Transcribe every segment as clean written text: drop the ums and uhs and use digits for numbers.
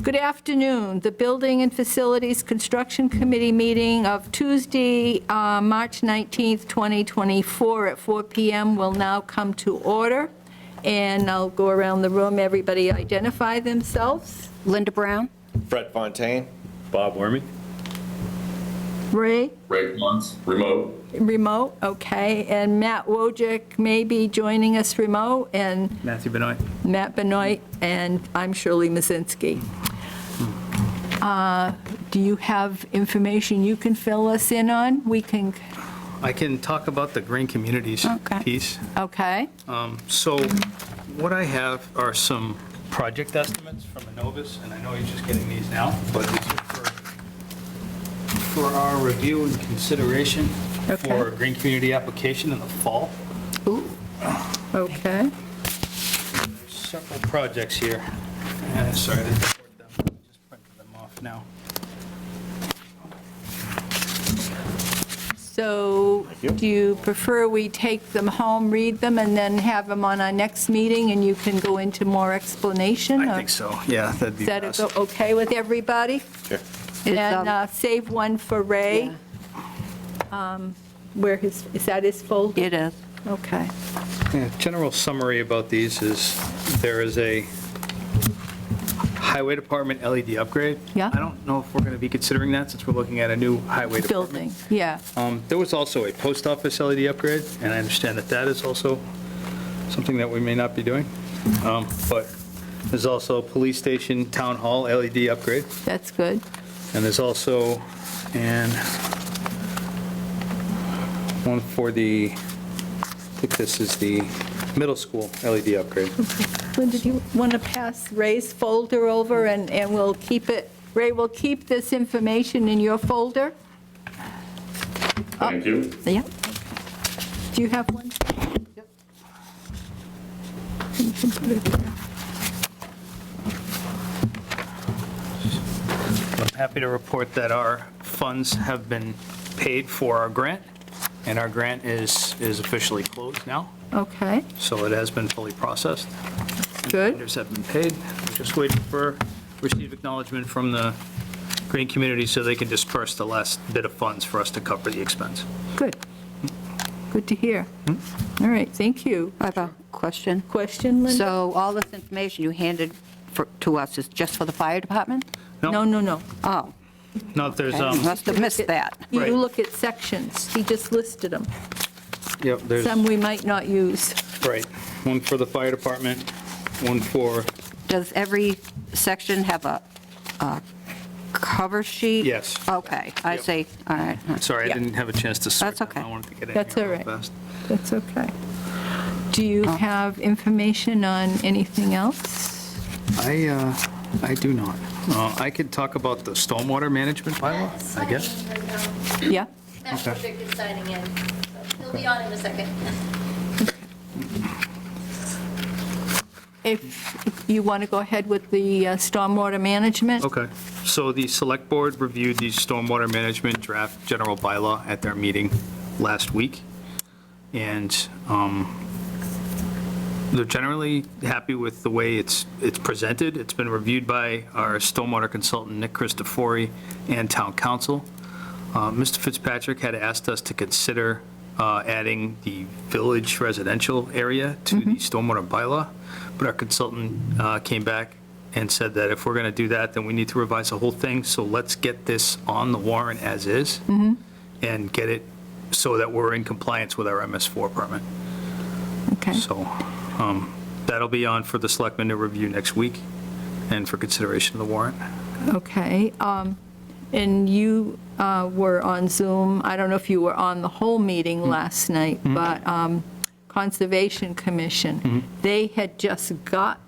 Good afternoon. The Building and Facilities Construction Committee meeting of Tuesday, March 19th, 2024 at 4 p.m. will now come to order. And I'll go around the room. Everybody identify themselves. Linda Brown. Fred Fontaine. Bob Wormy. Ray? Ray Kunz, remote. Remote, okay. And Matt Wojcik may be joining us remote, and Matthew Benoit. Matt Benoit, and I'm Shirley Mazinski. Do you have information you can fill us in on? I can talk about the green communities Okay. piece. Okay, So what I have are some project estimates from Innovis, and I know he's just getting these now, but these are for our review and consideration Okay. for a green community application in the fall. okay. Several projects here. Sorry, I didn't record them. I just printed them off now. So do you prefer we take them home, read them, and then have them on our next meeting, and you can go into more explanation? I or- think so, yeah, that'd be Is that best. okay with everybody? Sure. And save one for Ray, where is that his folder? It is. Okay. Yeah, general summary about these is there is a highway department LED upgrade. Yeah. I don't know if we're going to be considering that since we're looking at a new highway department. Building, yeah. There was also a post office LED upgrade, and I understand that that is also something that we may not be doing. But there's also police station, town hall LED upgrade, That's good. and there's also one for the, I think this is the middle school LED upgrade. Linda, do you want to pass Ray's folder over, and we'll keep it, Ray will keep this information in your folder? Thank you. Yeah. Do you have one? Yep. You can put it there. I'm happy to report that our funds have been paid for our grant, and our grant is officially closed now, Okay, so it has been fully processed. good. Vendors have been paid. We're just waiting for receive acknowledgement from the green community so they can disperse the last bit of funds for us to cover the expense. Good. Good to hear. All right, thank you. I have a question. Question, Linda? So all this information you handed to us is just for the fire department? No, no, no. Oh, No, there's, I must have missed that. You Right. look at sections. He just listed them. yep, there's, Some we might not use. right, one for the fire department, one for, Does every section have a cover sheet? Yes. Okay, I Yep. see, all right. sorry, I Yeah. didn't have a chance to sort That's them. okay. I wanted to get in That's here all real right. fast. That's okay. Do you have information on anything else? I do not. I could talk about the stormwater management bylaw, I guess. Yeah? That's Okay. Project is signing in. So he'll be on in a second. If you want to go ahead with the stormwater management? Okay, so the select board reviewed the stormwater management draft general bylaw at their meeting last week, and they're generally happy with the way it's presented. It's been reviewed by our stormwater consultant, Nick Christofori, and town council. Mr. Fitzpatrick had asked us to consider adding the village residential area to the stormwater bylaw, but our consultant came back and said that if we're going to do that, then we need to revise the whole thing, so let's get this on the warrant as is, and get it so that we're in compliance with our MS4 permit. Okay. So that'll be on for the selectmen to review next week and for consideration of the warrant. Okay. And you were on Zoom. I don't know if you were on the whole meeting last night, but Conservation Commission, they had just got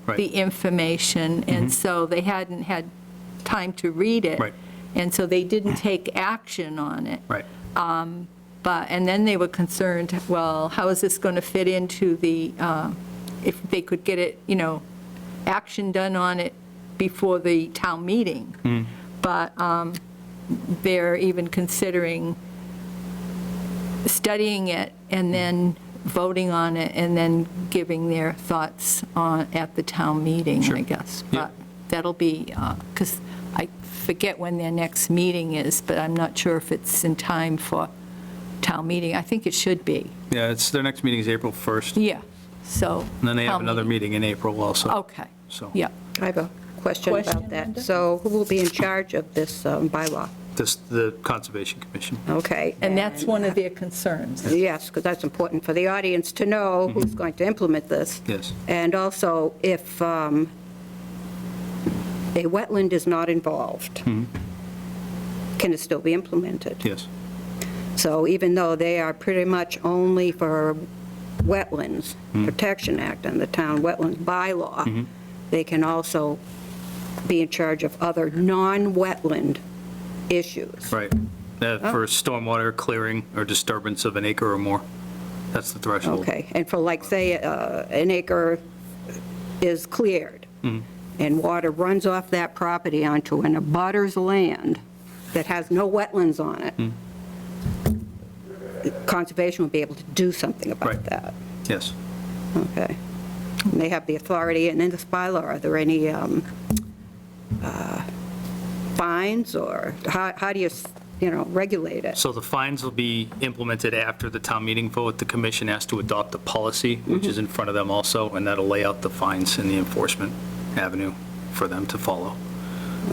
Right. the information, and so they hadn't had time to read it. Right. And so they didn't take action on it. Right. And then they were concerned, well, how is this going to fit into the, if they could get it, action done on it before the town meeting. But they're even considering studying it and then voting on it and then giving their thoughts on, at the town meeting, Sure. I guess. Yeah. But that'll be, because I forget when their next meeting is, but I'm not sure if it's in time for town meeting. I think it should be. Yeah, their next meeting is April 1st. Yeah, so. And then they have town another meeting in April also. Okay, So yeah. I have a question Question, about that. Linda? So who will be in charge of this bylaw? the Conservation Commission. Okay. And that's one of their concerns. Yes, because that's important for the audience to know who's going to implement this. Yes. And also, if a wetland is not involved, can it still be implemented? Yes. So even though they are pretty much only for Wetlands Protection Act and the Town Wetlands Bylaw, they can also be in charge of other non-wetland issues. Right. For stormwater clearing or disturbance of an acre or more. That's the threshold. Okay, and for like, say, an acre is cleared, and water runs off that property onto an abutter's land that has no wetlands on it, Conservation will be able to do something about Right. that. Yes. Okay. And they have the authority, and in this bylaw, are there any fines, or how do you regulate it? So the fines will be implemented after the town meeting vote. The commission has to adopt a policy, which is in front of them also, and that'll lay out the fines and the enforcement avenue for them to follow.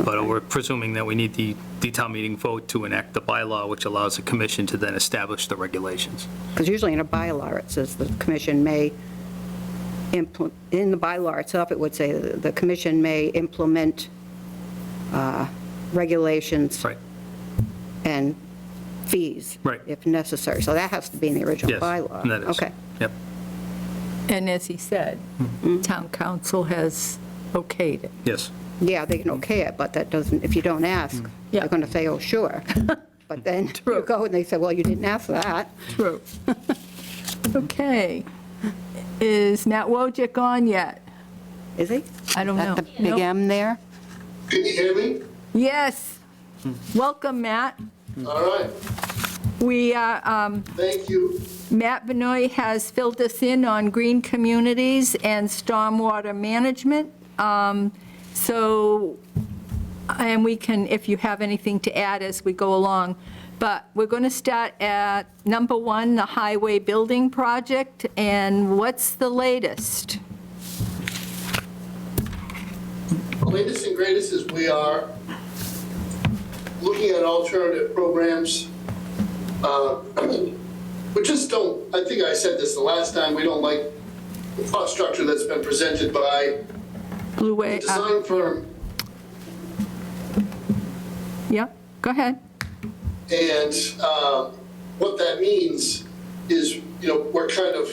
But we're presuming that we need the town meeting vote to enact the bylaw, which allows the commission to then establish the regulations. Because usually in a bylaw, it says the commission may, in the bylaw itself, it would say the commission may implement regulations Right. and fees. Right. If necessary. So that has to be in the original Yes. bylaw. And that is. Okay. Yep. And as he said, town council has okayed it. Yes. Yeah, they can okay it, but that doesn't, if you don't ask, Yeah. they're going to say, oh, sure. But then you go and they say, well, you didn't ask that. True. Okay. Is Matt Wojcik on yet? Is he? I don't know. At the big Nope. M there? Can you hear me? Yes. Welcome, Matt. All right, We are, thank you. Matt Benoit has filled us in on green communities and stormwater management. So, and we can, if you have anything to add as we go along, but we're going to start at number 1, the highway building project, and what's the latest? The latest and greatest is we are looking at alternative programs. We just don't, I think I said this the last time, we don't like the cost structure that's been presented by Blue the Way, design firm. yeah, go ahead. And what that means is, we're kind of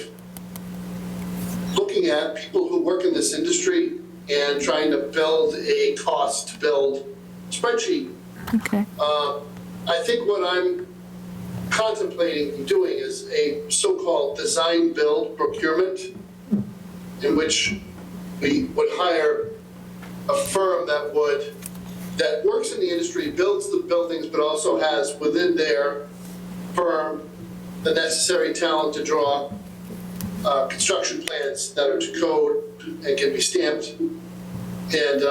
looking at people who work in this industry and trying to build a cost to build spreadsheet. Okay. I think what I'm contemplating doing is a so-called design-build procurement, in which we would hire a firm that works in the industry, builds the buildings, but also has within their firm the necessary talent to draw construction plans that are to code and can be stamped. And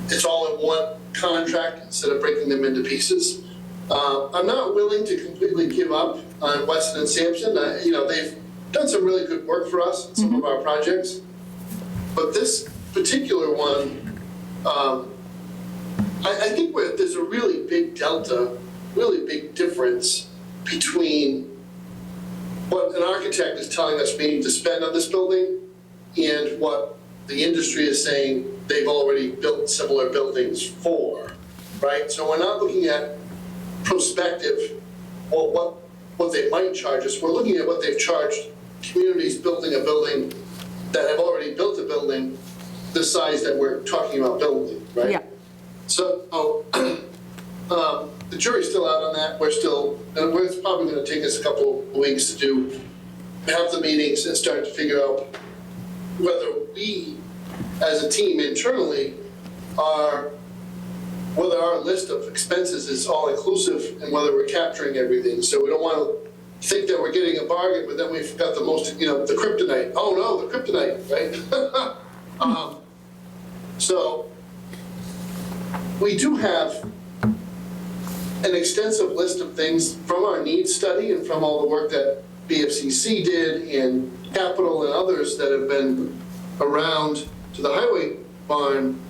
it's all in one contract instead of breaking them into pieces. I'm not willing to completely give up on Weston and Sampson. They've done some really good work for us in some of our projects. But this particular one, I think there's a really big delta, really big difference between what an architect is telling us we need to spend on this building and what the industry is saying they've already built similar buildings for, right? So we're not looking at prospective or what they might charge us. We're looking at what they've charged communities building a building that have already built a building the size that we're talking about building, right? Yeah. So the jury's still out on that. It's probably going to take us a couple of weeks to have the meetings and start to figure out whether we, as a team internally, whether our list of expenses is all inclusive and whether we're capturing everything. So we don't want to think that we're getting a bargain, but then we've got the most, the kryptonite. Oh no, the kryptonite, right? So we do have an extensive list of things from our needs study and from all the work that BFCC did and Capital and others that have been around to the highway barn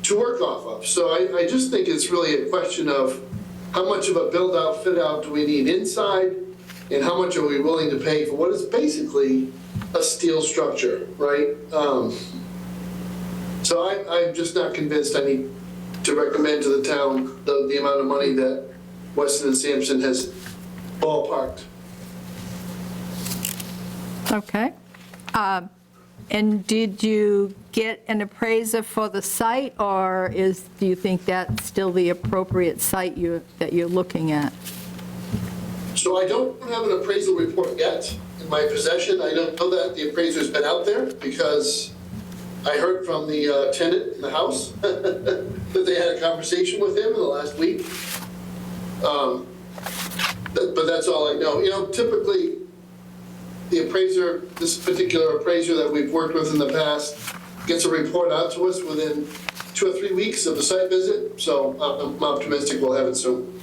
to work off of. So I just think it's really a question of how much of a build-out, fit-out do we need inside, and how much are we willing to pay for what is basically a steel structure, right? So I'm just not convinced I need to recommend to the town the amount of money that Weston and Sampson has ballparked. Okay. And did you get an appraiser for the site, or do you think that's still the appropriate site that you're looking at? So I don't have an appraisal report yet in my possession. I don't know that the appraiser's been out there because I heard from the tenant in the house that they had a conversation with him in the last week. But that's all I know. You know, typically, the appraiser, this particular appraiser that we've worked with in the past, gets a report out to us within 2 or 3 weeks of the site visit, so I'm optimistic we'll have it soon.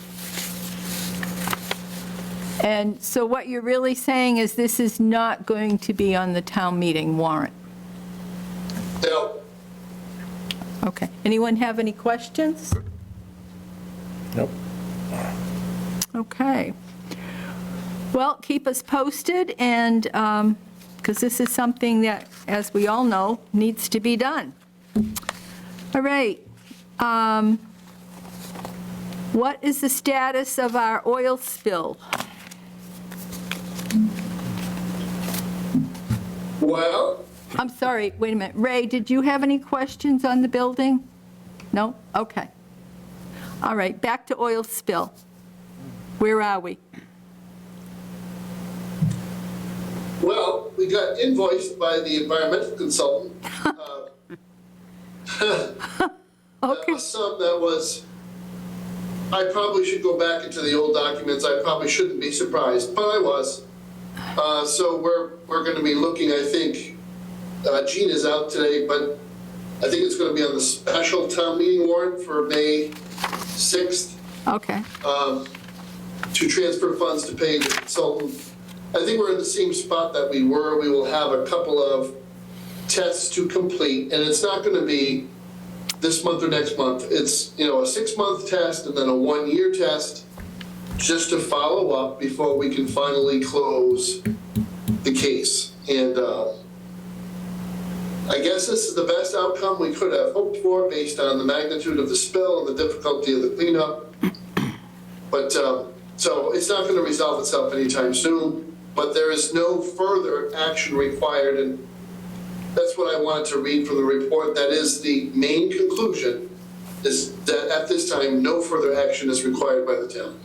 And so what you're really saying is this is not going to be on the town meeting warrant? Now, Okay. Anyone have any questions? Nope. Okay. Well, keep us posted, and, because this is something that, as we all know, needs to be done. All right. What is the status of our oil spill? well, I'm sorry, wait a minute. Ray, did you have any questions on the building? No? Okay. All right, back to oil spill. Where are we? well, we got invoiced by the environmental consultant. Okay. A sum that was, I probably should go back into the old documents. I probably shouldn't be surprised, but I was. So we're going to be looking, I think, Gene is out today, but I think it's going to be on the special town meeting warrant for May 6th Okay. to transfer funds to pay the consultant. I think we're in the same spot that we were. We will have a couple of tests to complete, and it's not going to be this month or next month. It's, you know, a 6-month test and then a 1-year test just to follow up before we can finally close the case. And I guess this is the best outcome we could have hoped for based on the magnitude of the spill and the difficulty of the cleanup. But, so it's not going to resolve itself anytime soon, but there is no further action required. And that's what I wanted to read from the report. That is the main conclusion, is that at this time, no further action is required by the town.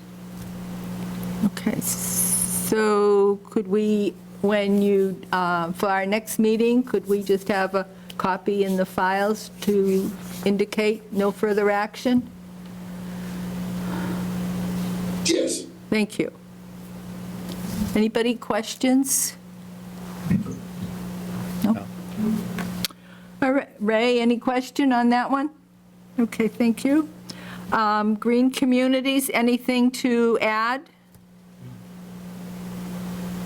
Okay, so could we, when you, for our next meeting, could we just have a copy in the files to indicate no further action? Yes. Thank you. Anybody questions? No? All right, Ray, any question on that one? Okay, thank you. Green Communities, anything to add?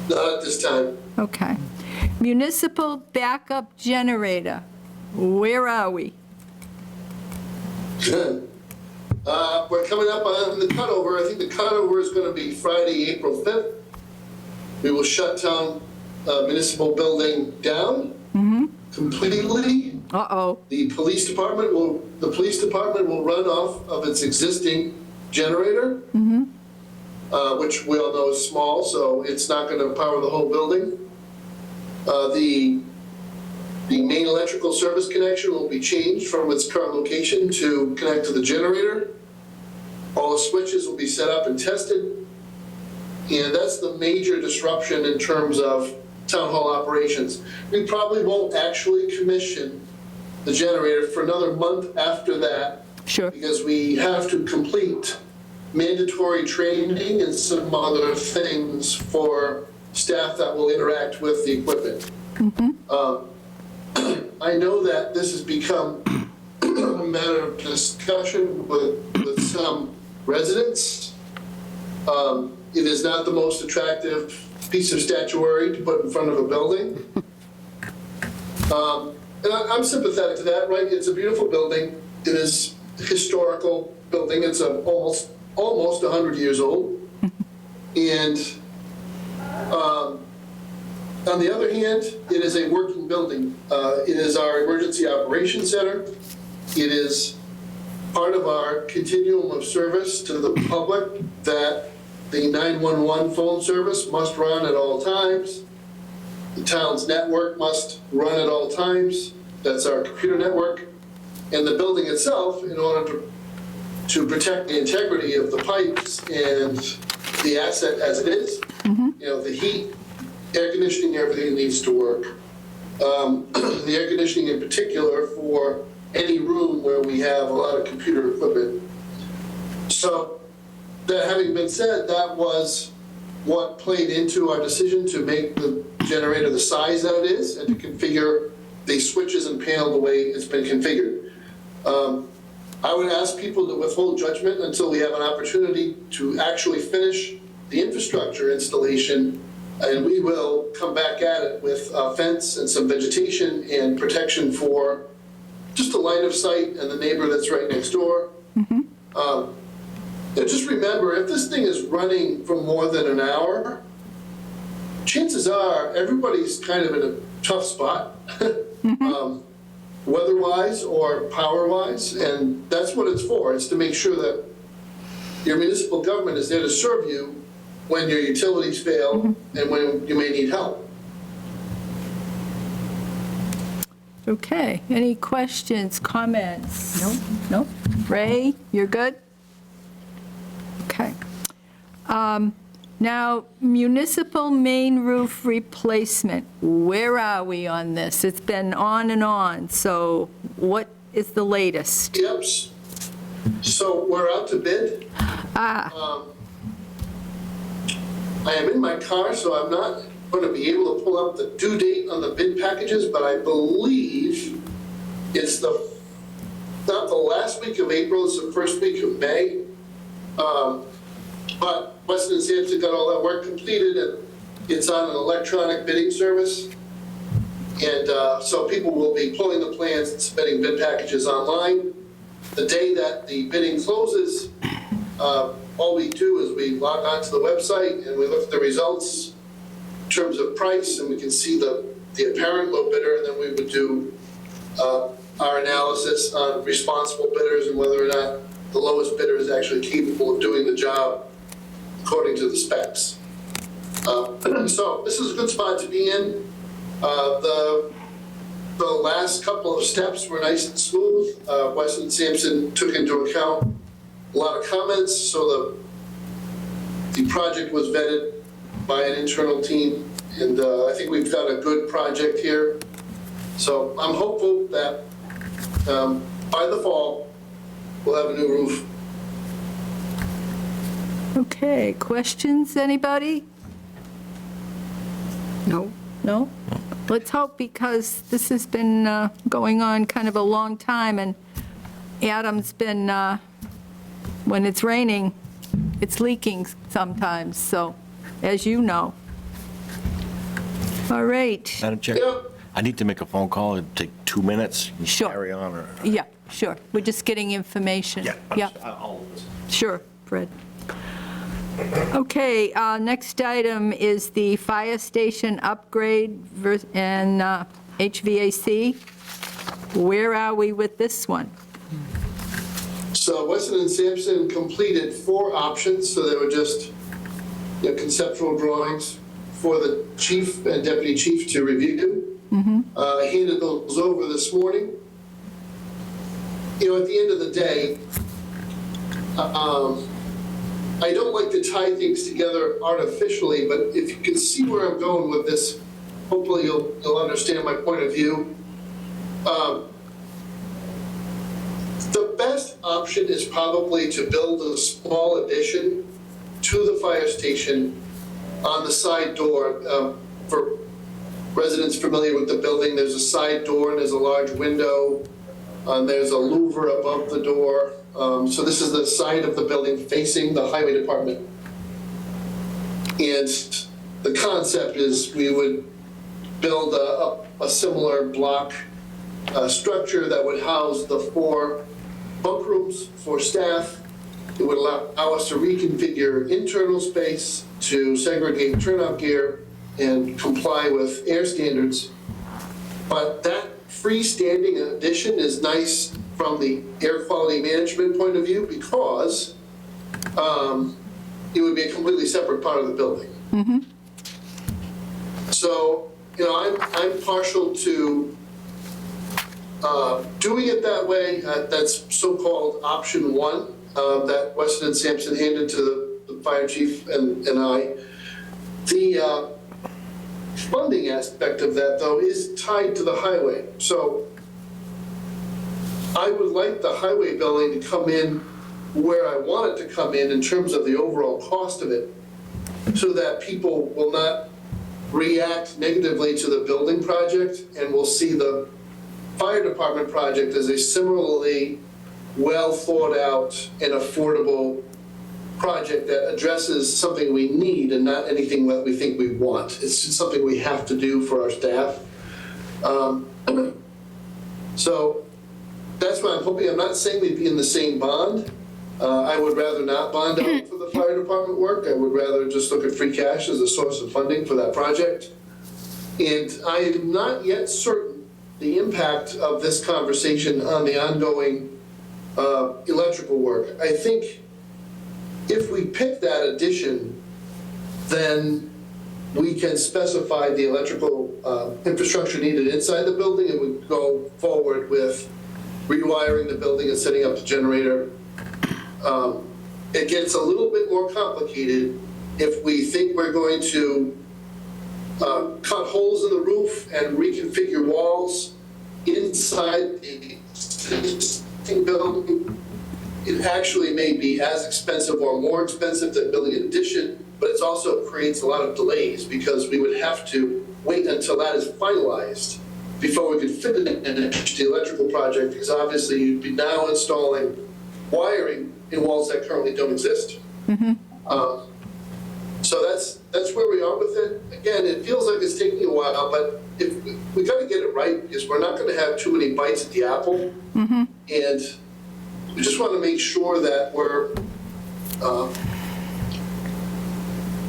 Not at this time. Okay. Municipal backup generator, where are we? We're coming up on the cutover. I think the cutover is going to be Friday, April 5th. We will shut down municipal building down completely. Uh-oh. The police department will run off of its existing generator, which we all know is small, so it's not going to power the whole building. The main electrical service connection will be changed from its current location to connect to the generator. All the switches will be set up and tested. And that's the major disruption in terms of town hall operations. We probably won't actually commission the generator for another month after that, Sure. because we have to complete mandatory training and some other things for staff that will interact with the equipment. I know that this has become a matter of discussion with some residents. It is not the most attractive piece of statuary to put in front of a building. And I'm sympathetic to that, right? It's a beautiful building. It is a historical building. It's almost 100 years old. And on the other hand, it is a working building. It is our emergency operations center. It is part of our continuum of service to the public that the 911 phone service must run at all times. The town's network must run at all times. That's our computer network. And the building itself, in order to protect the integrity of the pipes and the asset as it is, you know, the heat, air conditioning, everything needs to work. The air conditioning in particular for any room where we have a lot of computer equipment. So that having been said, that was what played into our decision to make the generator the size that it is and to configure the switches and panel the way it's been configured. I would ask people to withhold judgment until we have an opportunity to actually finish the infrastructure installation, and we will come back at it with a fence and some vegetation and protection for just a line of sight and the neighbor that's right next door. And just remember, if this thing is running for more than an hour, chances are everybody's kind of in a tough spot, weather-wise or power-wise, and that's what it's for. It's to make sure that your municipal government is there to serve you when your utilities fail and when you may need help. Okay, any questions, comments? No? Ray, you're good? Okay. Now, municipal main roof replacement, where are we on this? It's been on and on, so what is the latest? Yep. So we're out to bid. I am in my car, so I'm not going to be able to pull up the due date on the bid packages, but I believe it's not the last week of April, it's the first week of May. But Weston and Sampson got all that work completed, and it's on an electronic bidding service. And so people will be pulling the plans and submitting bid packages online. The day that the bidding closes, all we do is we log onto the website and we look at the results in terms of price, and we can see the apparent low bidder, and then we would do our analysis on responsible bidders and whether or not the lowest bidder is actually capable of doing the job according to the specs. So this is a good spot to be in. The last couple of steps were nice and smooth. Weston and Sampson took into account a lot of comments, so the project was vetted by an internal team, and I think we've got a good project here. So I'm hopeful that by the fall, we'll have a new roof. Okay, questions, anybody? No? No? Let's hope, because this has been going on kind of a long time, and Adam's been, when it's raining, it's leaking sometimes, so, as you know. All right. Madam Chair, Yep. I need to make a phone call. It'd take 2 minutes. You Sure. Carry on or? Yeah, sure. We're just getting information. Yeah, I'll listen. sure, Fred. Okay, next item is the fire station upgrade and HVAC. Where are we with this one? So Weston and Sampson completed 4 options, so they were just conceptual drawings for the chief and deputy chief to review. I handed those over this morning. At the end of the day, I don't like to tie things together artificially, but if you can see where I'm going with this, hopefully you'll understand my point of view. The best option is probably to build a small addition to the fire station on the side door for residents familiar with the building, there's a side door and there's a large window. There's a louver above the door. So this is the side of the building facing the highway department. And the concept is we would build a similar block structure that would house the 4 bunk rooms for staff. It would allow us to reconfigure internal space to segregate turnout gear and comply with air standards. But that freestanding addition is nice from the air quality management point of view because it would be a completely separate part of the building. So, you know, I'm partial to doing it that way. That's so-called option 1 that Weston and Sampson handed to the fire chief and I. The funding aspect of that, though, is tied to the highway. So I would like the highway building to come in where I want it to come in terms of the overall cost of it, so that people will not react negatively to the building project and will see the fire department project as a similarly well thought out and affordable project that addresses something we need and not anything that we think we want. It's just something we have to do for our staff. So that's what I'm hoping. I'm not saying we'd be in the same bond. I would rather not bond out for the fire department work. I would rather just look at free cash as a source of funding for that project. And I am not yet certain the impact of this conversation on the ongoing electrical work. I think if we pick that addition, then we can specify the electrical infrastructure needed inside the building, and we go forward with rewiring the building and setting up the generator. It gets a little bit more complicated if we think we're going to cut holes in the roof and reconfigure walls inside the existing building. It actually may be as expensive or more expensive than building an addition, but it also creates a lot of delays because we would have to wait until that is finalized before we could fit it in the electrical project, because obviously you'd be now installing wiring in walls that currently don't exist. So that's where we are with it. Again, it feels like it's taking a while, but if we got to get it right, because we're not going to have too many bites at the apple. And we just want to make sure that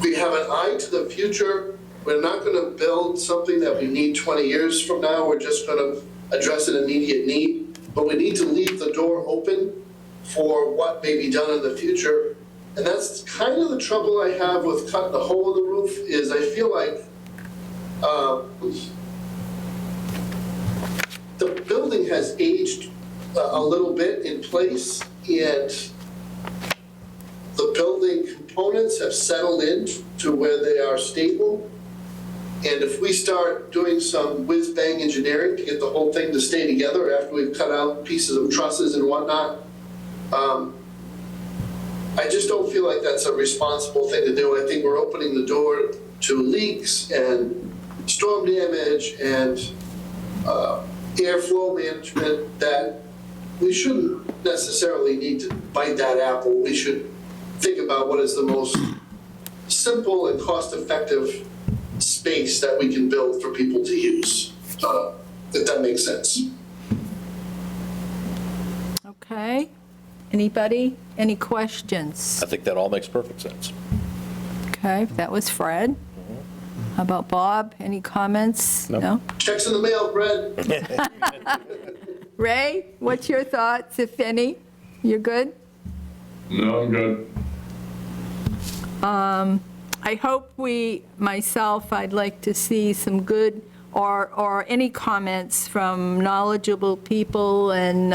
we have an eye to the future. We're not going to build something that we need 20 years from now. We're just going to address an immediate need. But we need to leave the door open for what may be done in the future. And that's kind of the trouble I have with cutting a hole in the roof, is I feel like the building has aged a little bit in place, and the building components have settled in to where they are stable. And if we start doing some whiz-bang engineering to get the whole thing to stay together after we've cut out pieces of trusses and whatnot, I just don't feel like that's a responsible thing to do. I think we're opening the door to leaks and storm damage and airflow management that we shouldn't necessarily need to bite that apple. We should think about what is the most simple and cost-effective space that we can build for people to use, if that makes sense. Okay. Anybody? Any questions? I think that all makes perfect sense. Okay, that was Fred. How about Bob? Any comments? No? Checks in the mail, Brad. Ray, what's your thoughts, if any? You're good? No, I'm good. I hope I'd like to see some good, or any comments from knowledgeable people, and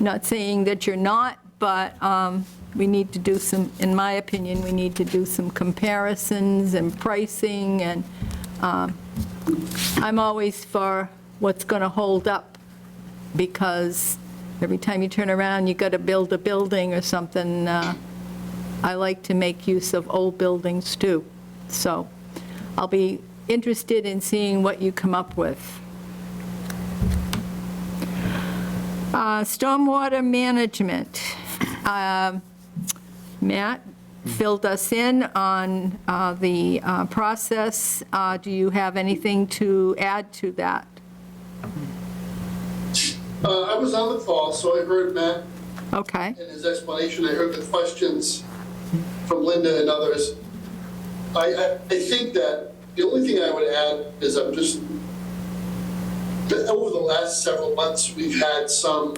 not saying that you're not, but we need to do some, in my opinion, we need to do some comparisons and pricing, and I'm always for what's going to hold up, because every time you turn around, you got to build a building or something. I like to make use of old buildings too. So I'll be interested in seeing what you come up with. Stormwater management. Matt filled us in on the process. Do you have anything to add to that? I was on the call, so I heard Matt Okay. and his explanation. I heard the questions from Linda and others. I think that the only thing I would add is over the last several months, we've had some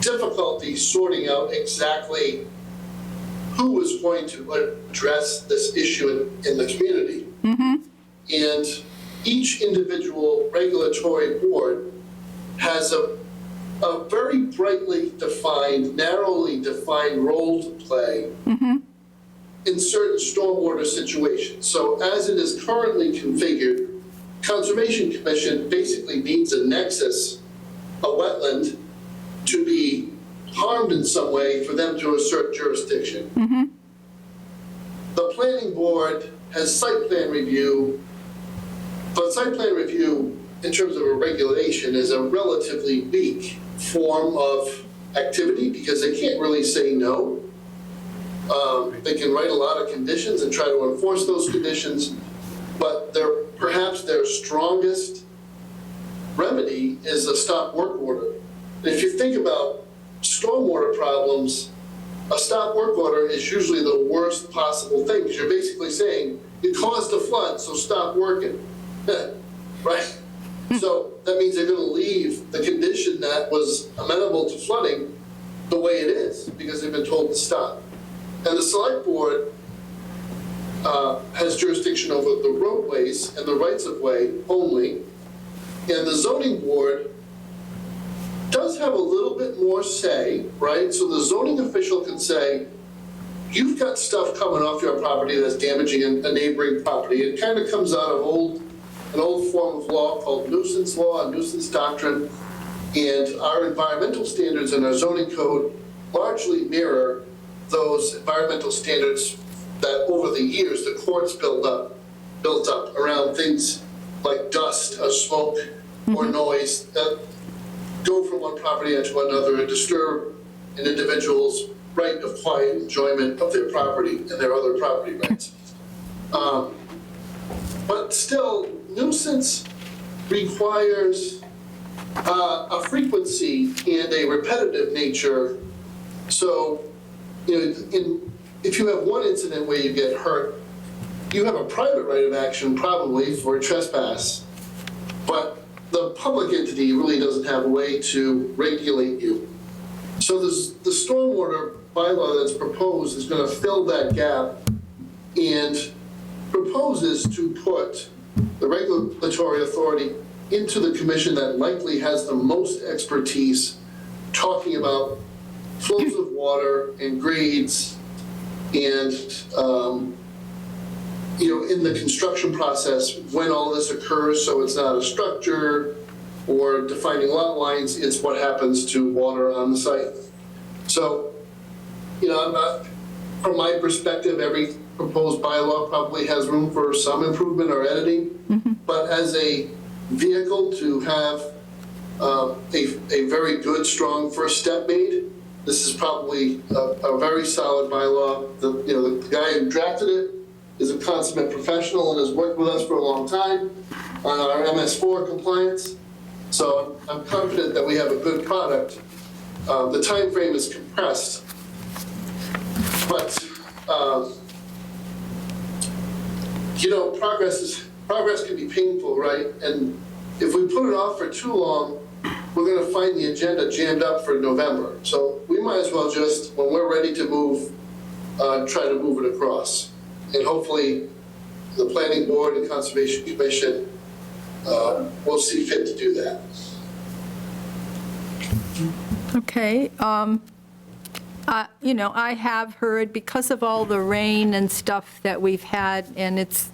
difficulty sorting out exactly who is going to address this issue in the community. And each individual regulatory board has a very brightly defined, narrowly defined role to play in certain stormwater situations. So as it is currently configured, Conservation Commission basically needs a nexus, a wetland, to be harmed in some way for them to assert jurisdiction. The planning board has site plan review, but site plan review in terms of a regulation is a relatively weak form of activity because they can't really say no. They can write a lot of conditions and try to enforce those conditions, but perhaps their strongest remedy is a stop work order. And if you think about stormwater problems, a stop work order is usually the worst possible thing because you're basically saying you caused a flood, so stop working, right? So that means they're going to leave the condition that was amenable to flooding the way it is because they've been told to stop. And the select board has jurisdiction over the roadways and the rights of way only. And the zoning board does have a little bit more say, right? So the zoning official can say, you've got stuff coming off your property that's damaging a neighboring property. It kind of comes out of an old form of law called nuisance law and nuisance doctrine. And our environmental standards and our zoning code largely mirror those environmental standards that over the years the courts built up around things like dust or smoke or noise that go from one property into another and disturb an individual's right of quiet enjoyment of their property and their other property rights. But still, nuisance requires a frequency and a repetitive nature. So, if you have one incident where you get hurt, you have a private right of action probably for trespass, but the public entity really doesn't have a way to regulate you. So the stormwater bylaw that's proposed is going to fill that gap and proposes to put the regulatory authority into the commission that likely has the most expertise talking about flows of water and grades and, in the construction process, when all this occurs, so it's not a structure or defining lot lines, it's what happens to water on the site. So, I'm not, from my perspective, every proposed bylaw probably has room for some improvement or editing, but as a vehicle to have a very good, strong first step made, this is probably a very solid bylaw. The guy who drafted it is a consummate professional and has worked with us for a long time on our MS4 compliance. So I'm confident that we have a good product. The time frame is compressed, but progress can be painful, right? And if we put it off for too long, we're going to find the agenda jammed up for November. So we might as well just, when we're ready to move, try to move it across. And hopefully the Planning Board and Conservation Commission will see fit to do that. Okay. I have heard, because of all the rain and stuff that we've had, and it's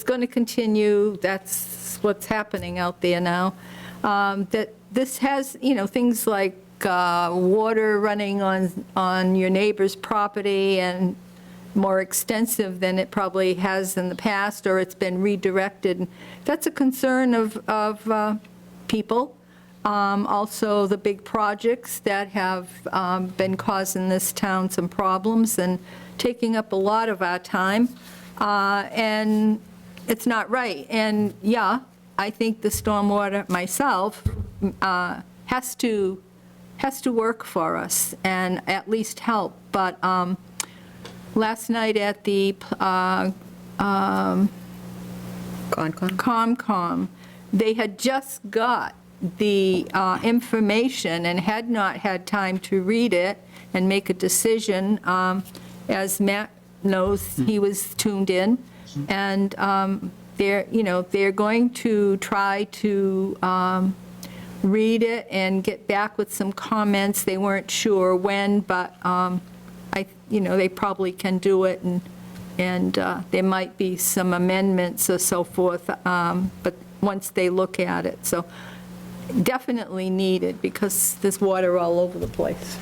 going to continue, that's what's happening out there now, that this has, things like water running on your neighbor's property and more extensive than it probably has in the past, or it's been redirected. That's a concern of people. Also, the big projects that have been causing this town some problems and taking up a lot of our time, and it's not right. And yeah, I think the stormwater myself has to work for us and at least help. But last night at the Comcom, they had just got the information and had not had time to read it and make a decision. As Matt knows, he was tuned in, and they're going to try to read it and get back with some comments. They weren't sure when, but they probably can do it, and there might be some amendments or so forth, but once they look at it. So definitely needed, because there's water all over the place.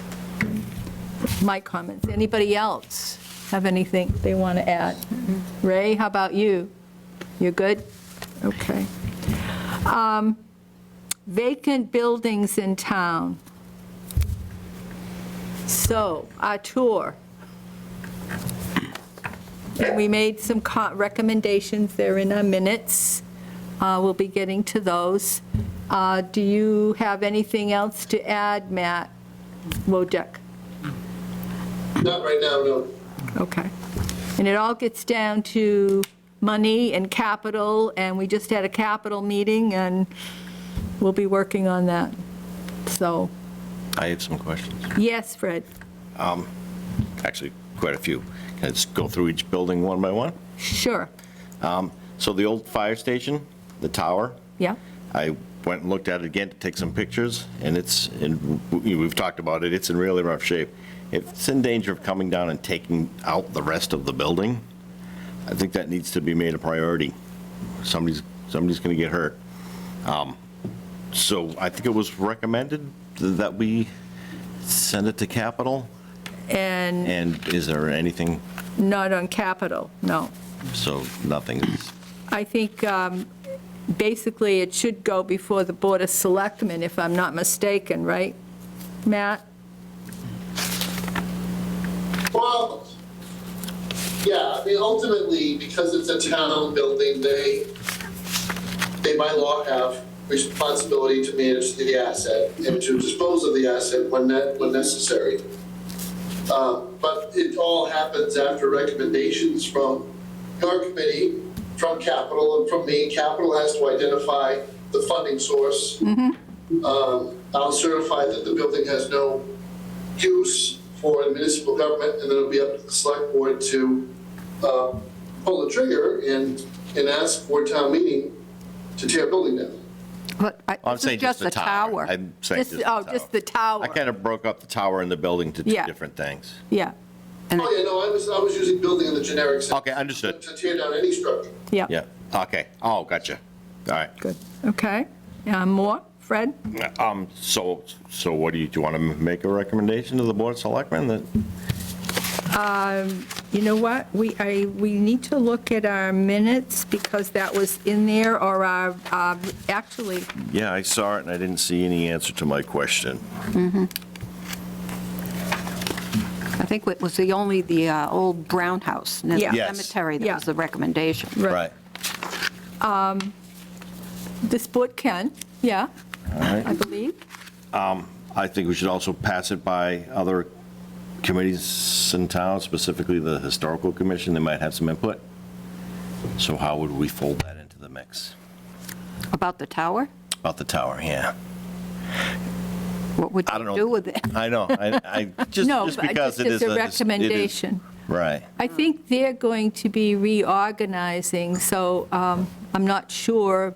My comments. Anybody else have anything they want to add? Ray, how about you? You're good? Okay. Vacant buildings in town. So, our tour. And we made some recommendations, they're in our minutes. We'll be getting to those. Do you have anything else to add, Matt Wojcik? Not right now, no. Okay. And it all gets down to money and capital, and we just had a capital meeting, and we'll be working on that. So, I have some questions. yes, Fred? Actually, quite a few. Can I just go through each building one by one? Sure. So the old fire station, the tower, Yeah? I went and looked at it again to take some pictures, and we've talked about it, it's in really rough shape. If it's in danger of coming down and taking out the rest of the building, I think that needs to be made a priority. Somebody's going to get hurt. So I think it was recommended that we send it to capital, And and is there anything, not on capital, no. so nothing is, I think basically it should go before the Board of Selectmen, if I'm not mistaken, right, Matt? Well, yeah, I mean, ultimately, because it's a town building, they by law have responsibility to manage the asset and to dispose of the asset when necessary. But it all happens after recommendations from your committee, from Capital, and from me. Capital has to identify the funding source. I'll certify that the building has no use for municipal government, and then it'll be up to the select board to pull the trigger and ask for town meeting to tear a building down. But I'm this is saying just the tower. I'm saying just the tower. Oh, just the tower. I kind of broke up the tower and the building to two Yeah. different things. Yeah, Oh, yeah, no, I was using building in the generic sense. Okay, understood. To tear down any structure. yeah. Yeah, okay. Oh, gotcha. All right. Good, okay. More, Fred? So what do you want to make a recommendation to the Board of Selectmen that, You know what, we need to look at our minutes, because that was in there, or our, actually, yeah, I saw it and I didn't see any answer to my question. I think it was the old Brown House near Yeah. the Yes. cemetery Yeah. that was the recommendation. Right. This board can, yeah, All right. I believe. I think we should also pass it by other committees in town, specifically the Historical Commission. They might have some input. So how would we fold that into the mix? About the tower? About the tower, yeah. What would I don't you know. do with it? I know, I just No, just but because just it as is. a it is- recommendation. Right. I think they're going to be reorganizing, so I'm not sure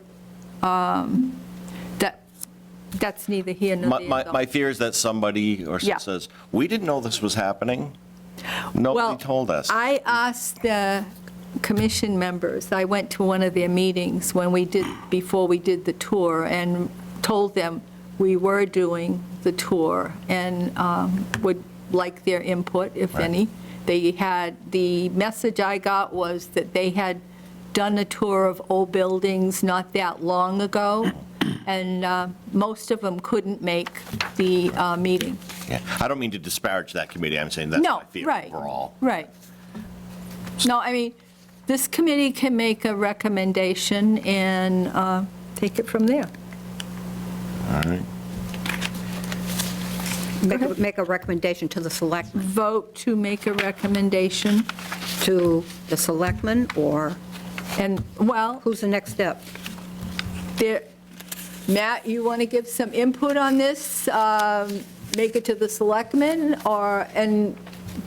that's neither here nor there. though. My fear is that somebody Yeah. says, we didn't know this was happening. Nobody Well, told us. I asked the commission members, I went to one of their meetings before we did the tour, and told them we were doing the tour, and would like their input, if Right. any. the message I got was that they had done a tour of old buildings not that long ago, and most of them couldn't make the meeting. Yeah, I don't mean to disparage that committee, I'm saying that's No, my fear right. overall. Right. No, I mean, this committee can make a recommendation and take it from there. All right. Make a recommendation to the selectmen, Vote to make a recommendation, to the selectmen, or and, well, who's the next step? there, Matt, you want to give some input on this? Make it to the selectmen, or, and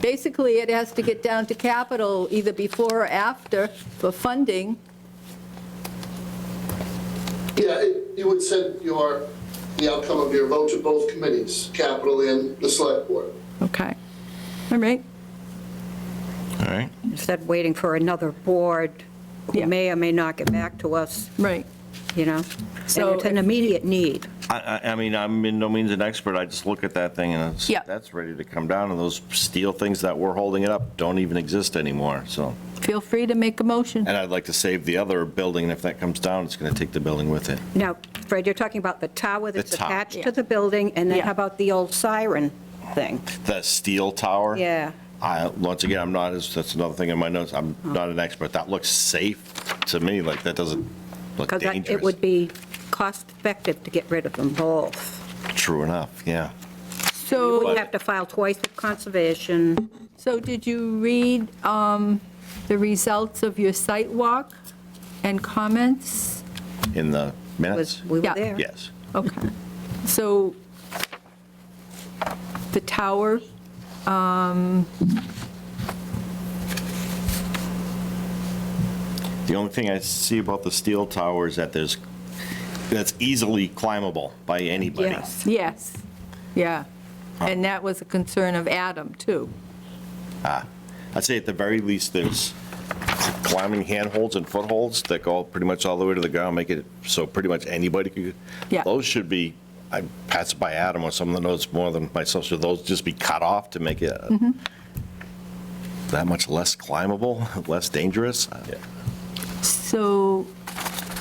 basically it has to get down to capital either before or after for funding. Yeah, you would send the outcome of your vote to both committees, capital and the select board. Okay. All right. All right. Instead of waiting for another board who Yeah. may or may not get back to us, Right. you know? So And it's an if- immediate need. I mean, I'm in no means an expert, I just look at that thing and it's, Yeah. that's ready to come down, and those steel things that were holding it up don't even exist anymore, so. Feel free to make a motion. And I'd like to save the other building, and if that comes down, it's going to take the building with it. Now, Fred, you're talking about the tower that's The tower. attached Yeah. to the building, and then Yeah. how about the old siren thing? The steel tower? Yeah. Once again, I'm not, that's another thing in my notes, I'm not an expert. That looks safe to me, like that doesn't look Because it dangerous. would be cost-effective to get rid of them both. True enough, yeah. So, We'd have to file twice with conservation. so did you read the results of your site walk and comments? In the minutes? We were Yeah. there. Yes. Okay. So the tower, The only thing I see about the steel tower is that that's easily climbable by anybody. Yes. yes, yeah. And that was a concern of Adam, too. I'd say at the very least, there's climbing handholds and footholds that go pretty much all the way to the ground, make it so pretty much anybody could. Yeah. Those should be, I pass it by Adam or someone that knows more than myself, should those just be cut off to make it that much less climbable, less dangerous? So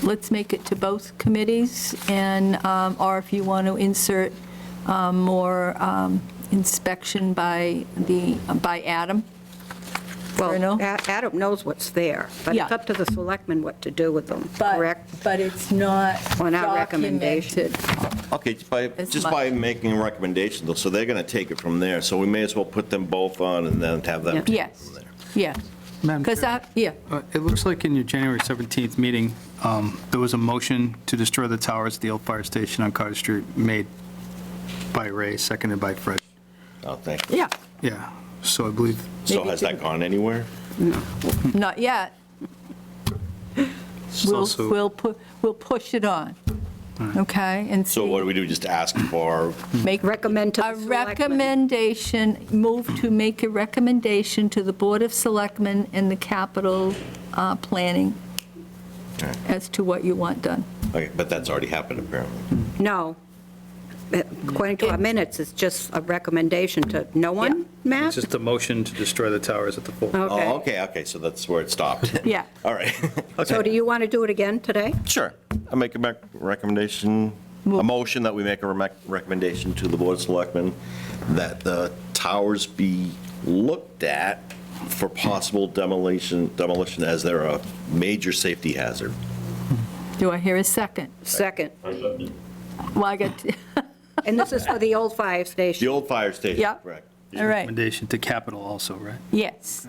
let's make it to both committees, and, or if you want to insert more inspection by Adam. Well, Bruno? Adam knows what's there, but it's Yeah. up to the selectmen what to do with them, But- correct? But it's not On our recommendation. documented. Okay, As just much. by making a recommendation, though, so they're going to take it from there, so we may as well put them both on and then have them. Yeah. take it Yes, from there. yes. Madam Because Chair, yeah, it looks like in your January 17th meeting, there was a motion to destroy the towers at the old fire station on Carter Street made by Ray, seconded by Fred. Oh, thank you. yeah, Yeah, so I believe, So Maybe has to- that gone anywhere? not yet. it's We'll, also, we'll push it on, okay? And So what do see, we do, just ask for, make Recommend to a the selectmen. recommendation, move to make a recommendation to the Board of Selectmen and the capital planning Okay. as to what you want done. okay, but that's already happened apparently. No. According to our minutes, it's just a recommendation to no one, Matt? it's just a motion to destroy the towers at the full. Oh, okay, so that's where it stopped. Yeah. All right. So do you want to do it again today? Sure. I make a recommendation, a motion that we make a recommendation to the Board of Selectmen that the towers be looked at for possible demolition as they're a major safety hazard. Do I hear a second? Second. Well, I got, And this is for the old fire The station. old fire station, Yeah. correct. all right, Recommendation to capital also, right? yes.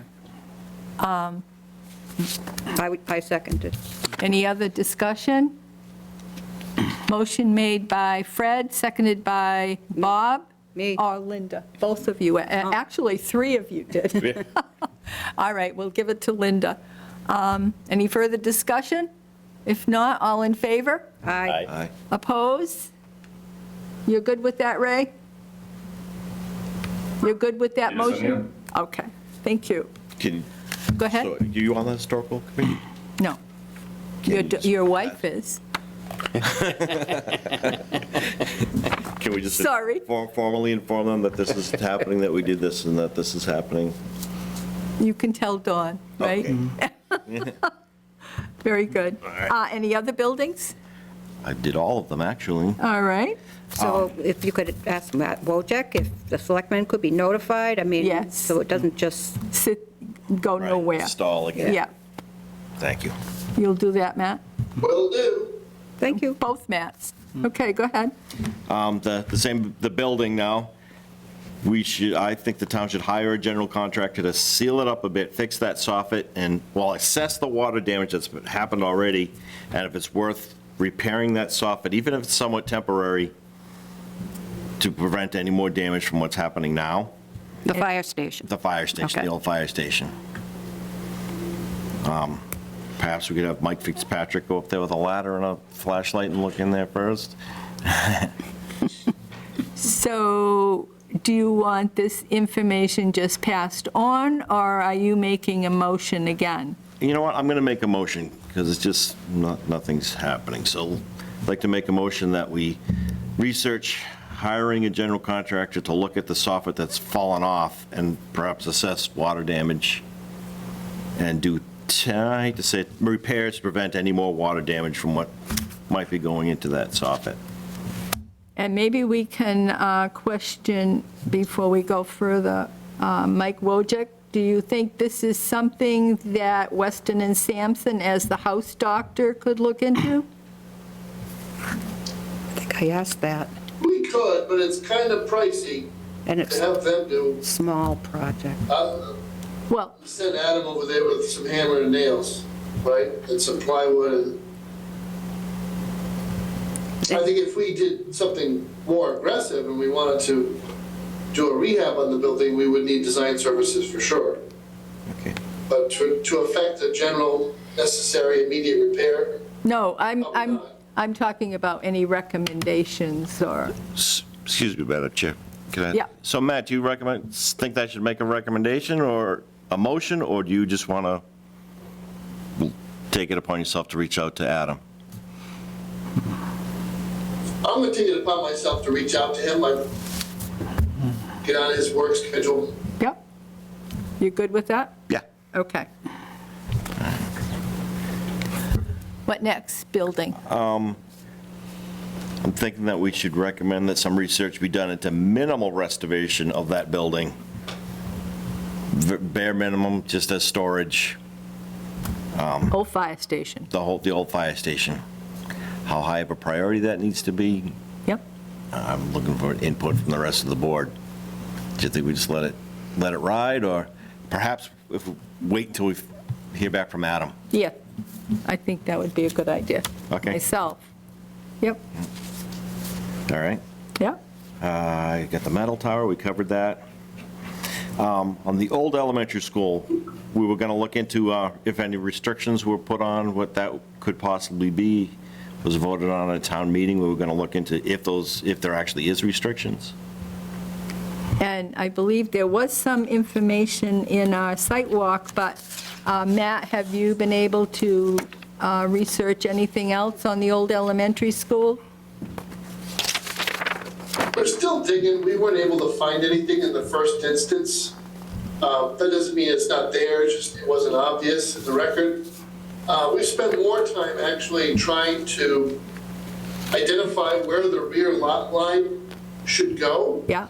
I seconded. Any other discussion? Motion made by Fred, seconded by Bob? Me. Or Linda, both of you. Actually, three of you did. All right, we'll give it to Linda. Any further discussion? If not, all in favor? Aye. Aye. Opposed? You're good with that, Ray? You're good with that Yes, I motion? Okay, thank you. Can, Go ahead. so, you on the historical committee? No. Your wife is. Can we just? Sorry. Formally inform them that this is happening, that we did this and that this is happening? You can tell Dawn, right? Very good. right. Any other buildings? I did all of them, actually. All right. So if you could ask Matt Wojcik if the selectmen could be notified, I mean, Yes. so it doesn't just, Go Right, nowhere. Stall again. Yeah. Thank you. You'll do that, Matt? Will do. thank you. Both Matts. Okay, go ahead. The building now, I think the town should hire a general contractor to seal it up a bit, fix that soffit, and, well, assess the water damage that's happened already, and if it's worth repairing that soffit, even if it's somewhat temporary, to prevent any more damage from what's happening now. The fire station. The fire station, Okay. the old fire station. Perhaps we could have Mike Fitzpatrick go up there with a ladder and a flashlight and look in there first. So do you want this information just passed on, or are you making a motion again? You know what, I'm going to make a motion, because it's just, nothing's happening. So I'd like to make a motion that we research hiring a general contractor to look at the soffit that's fallen off and perhaps assess water damage and do, I hate to say it, repairs to prevent any more water damage from what might be going into that soffit. And maybe we can question, before we go further, Mike Wojcik, do you think this is something that Weston and Sampson, as the house doctor, could look into? I think I asked that, We could, but it's kind of pricey and to it's have them do. a small project. Well, Send Adam over there with some hammer and nails, right, and some plywood. And I think if we did something more aggressive and we wanted to do a rehab on the building, we would need design services for sure. Okay. But to effect a general necessary immediate repair, no, Probably not. I'm talking about any recommendations or, Excuse me, Madam Chair. Can I? Yeah. So Matt, do you think I should make a recommendation or a motion, or do you just want to take it upon yourself to reach out to Adam? I'm gonna take it upon myself to reach out to him, like, get on his work schedule. yep. You good with that? Yeah. Okay. What next? Building. I'm thinking that we should recommend that some research be done into minimal restoration of that building. Bare minimum, just as storage, Old fire station. the old fire station. How high of a priority that needs to be, Yep. I'm looking for input from the rest of the board. Do you think we just let it ride, or perhaps if we wait until we hear back from Adam? Yeah, I think that would be a good idea. Okay. Myself. Yep, All right. yep. You got the metal tower, we covered that. On the old elementary school, we were going to look into if any restrictions were put on, what that could possibly be. Was voted on at a town meeting. We were going to look into if there actually is restrictions. And I believe there was some information in our site walk, but Matt, have you been able to research anything else on the old elementary school? We're still digging, we weren't able to find anything in the first instance. That doesn't mean it's not there, it's just it wasn't obvious in the record. We spent more time actually trying to identify where the rear lot line should go Yeah,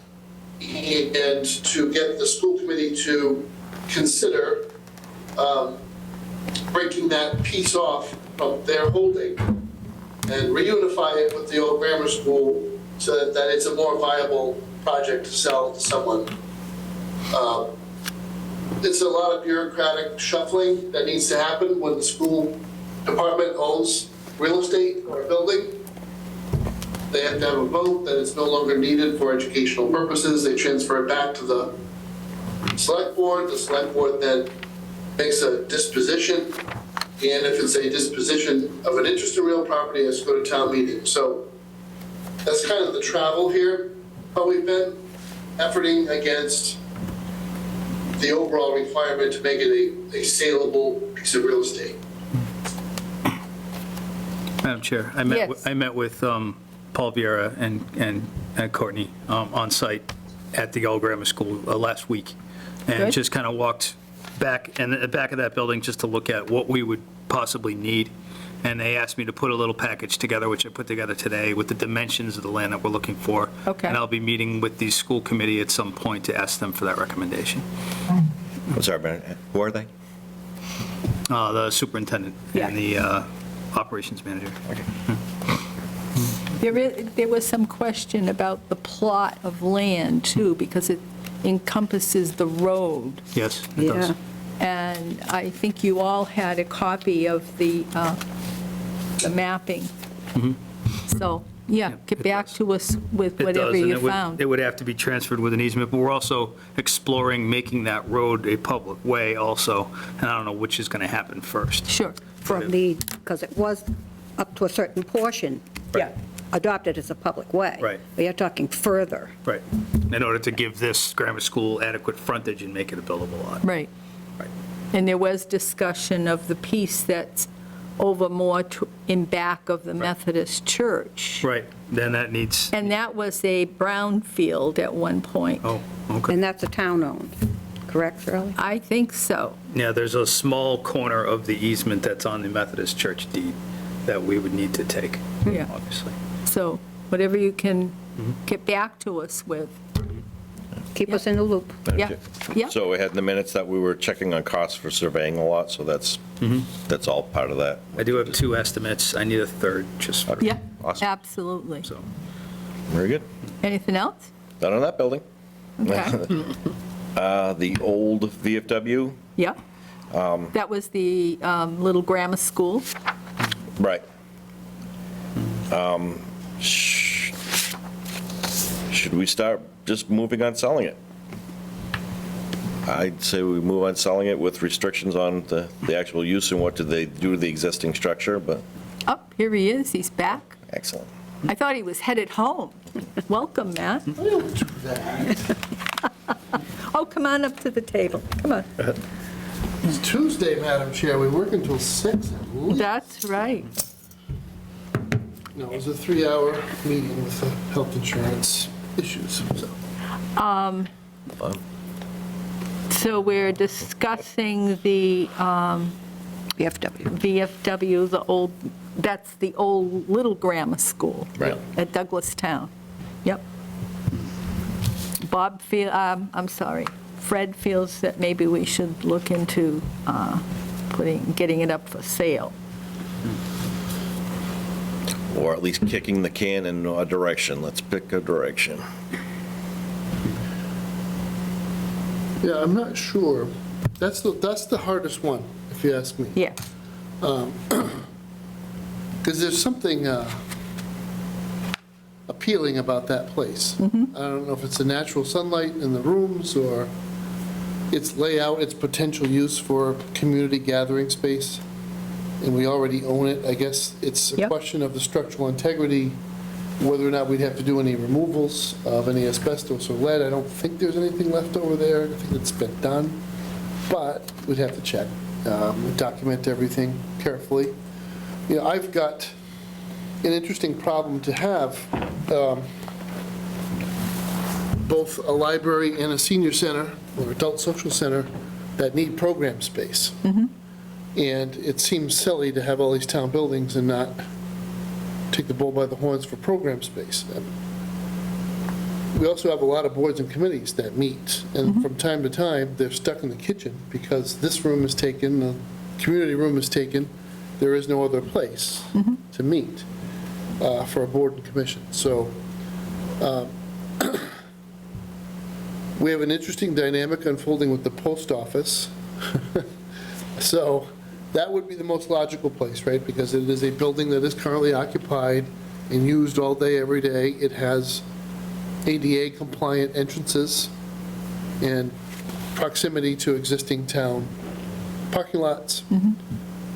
and to get the school committee to consider breaking that piece off from their holding and reunify it with the old grammar school so that it's a more viable project to sell to someone. It's a lot of bureaucratic shuffling that needs to happen when the school department owns real estate or a building. They have to have a vote that it's no longer needed for educational purposes. They transfer it back to the select board. The select board then makes a disposition. And if it's a disposition of an interest in real property, it has to go to town meeting. So that's kind of the travel here. But we've been efforting against the overall requirement to make it a saleable piece of real estate. Madam Chair, Yes. I met with Paul Vieira and Courtney on site at the old grammar school last week, and Good. just kind of walked back, and at the back of that building, just to look at what we would possibly need. And they asked me to put a little package together, which I put together today, with the dimensions of the land that we're looking for. Okay. And I'll be meeting with the school committee at some point to ask them for that recommendation. I'm sorry, Ben, who are they? The superintendent Yeah. and the operations manager. There was some question about the plot of land, too, because it encompasses the road. Yes, it does. Yeah. And I think you all had a copy of the mapping. So, yeah, get it back does. to us with It whatever does, and you it would- found. It would have to be transferred with an easement, but we're also exploring making that road a public way also, and I don't know which is going to happen first. Sure, From the, because it was up to a certain portion yeah, adopted as a public way. Right. But you're talking further. Right. In order to give this grammar school adequate frontage and make it a buildable lot. right. Right. And there was discussion of the piece that's over more in back of the Methodist church. Right, then that needs, And that was a brownfield at one point. oh, okay. And that's a town-owned, correct, Shirley? I think so. Yeah, there's a small corner of the easement that's on the Methodist church deed that we would need to take, Yeah. obviously. So whatever you can Mm-hmm. get back to us with. Keep us in the loop. Yeah, yeah. So we had in the minutes that we were checking on costs for surveying a lot, so that's all part of that. I do have 2 estimates, I need a third, just for, Yeah, Awesome. absolutely. so. Very good. Anything else? Not on that building. Okay, The old VFW, yeah. That was the little grammar school. right. Should we start just moving on selling it? I'd say we move on selling it with restrictions on the actual use and what do they do to the existing structure, but Oh, here he is, he's back. excellent. I thought he was headed home. Welcome, Matt. Oh, come on up to the table, come on. It's Tuesday, Madam Chair, we work until 6 at least. That's right. No, it was a 3-hour meeting with the health insurance issues, so. So we're discussing the VFW. VFW, that's the old little grammar school. Right. At Douglastown. Yep. Fred feels that maybe we should look into getting it up for sale. Or at least kicking the can in a direction. Let's pick a direction. Yeah, I'm not sure. That's the hardest one, if you ask me. Yeah, Because there's something appealing about that place. I don't know if it's the natural sunlight in the rooms or its layout, its potential use for community gathering space, and we already own it. I guess it's a Yep. question of the structural integrity, whether or not we'd have to do any removals of any asbestos or lead. I don't think there's anything left over there. I think it's been done, but we'd have to check, document everything carefully. You know, I've got an interesting problem to have, both a library and a senior center or adult social center that need program space. And it seems silly to have all these town buildings and not take the bull by the horns for program space. We also have a lot of boards and committees that meet, and from time to time, they're stuck in the kitchen because this room is taken, the community room is taken, there is no other place to meet for a board and commission. So we have an interesting dynamic unfolding with the post office. So that would be the most logical place, right? Because it is a building that is currently occupied and used all day, every day. It has ADA-compliant entrances and proximity to existing town parking lots.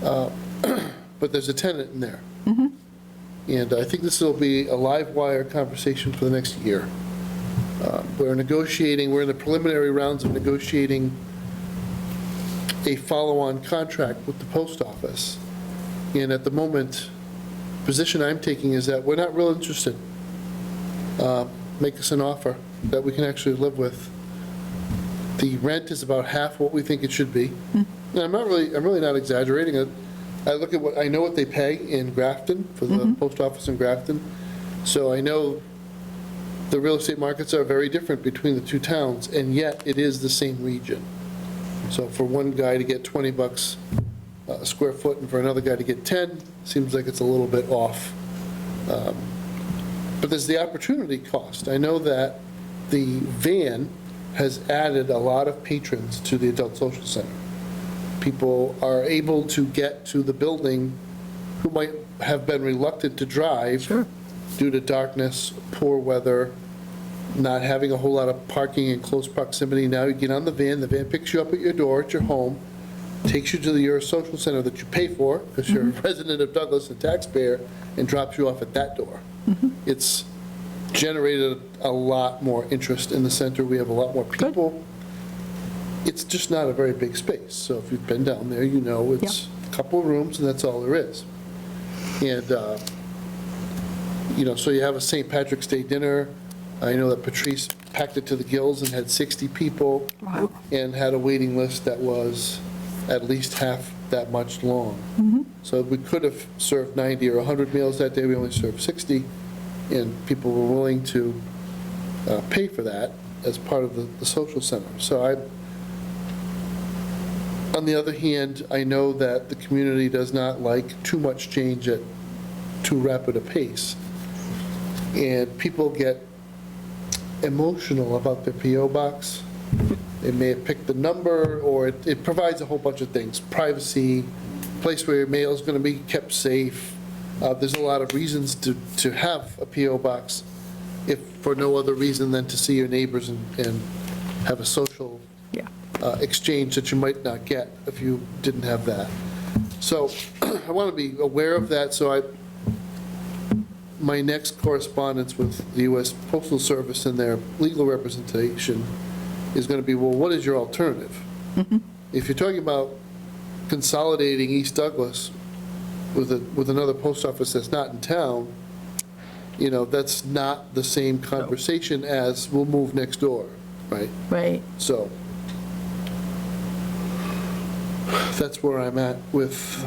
But there's a tenant in there. And I think this will be a live wire conversation for the next year. We're in the preliminary rounds of negotiating a follow-on contract with the post office. And at the moment, the position I'm taking is that we're not real interested. Make us an offer that we can actually live with. The rent is about half what we think it should be. And I'm really not exaggerating. I look at I know what they pay in Grafton for the post office in Grafton. So I know the real estate markets are very different between the two towns, and yet it is the same region. So for one guy to get $20 a square foot and for another guy to get 10, seems like it's a little bit off. But there's the opportunity cost. I know that the van has added a lot of patrons to the Adult Social Center. People are able to get to the building who might have been reluctant to drive due to darkness, poor weather, not having a whole lot of parking in close proximity. Now you get on the van picks you up at your door at your home, takes you to your social center that you pay for, because you're a resident of Douglas, a taxpayer, and drops you off at that door. It's generated a lot more interest in the center. We have a lot more people. It's just not a very big space. So if you've been down there, you know it's a couple of rooms and that's all there is. And, so you have a St. Patrick's Day dinner. I know that Patrice packed it to the gills and had 60 people. Wow. And had a waiting list that was at least half that much long. So we could have served 90 or 100 meals that day. We only served 60. And people were willing to pay for that as part of the social center. So on the other hand, I know that the community does not like too much change at too rapid a pace. And people get emotional about their PO box. They may have picked the number, or it provides a whole bunch of things. Privacy, place where your mail is going to be kept safe. There's a lot of reasons to have a PO box, if for no other reason than to see your neighbors and have a social exchange that you might not get if you didn't have that. So I want to be aware of that. So my next correspondence with the U.S. Postal Service and their legal representation is going to be, well, what is your alternative? If you're talking about consolidating East Douglas with another post office that's not in town, that's not the same conversation as we'll move next door, right? Right. So that's where I'm at with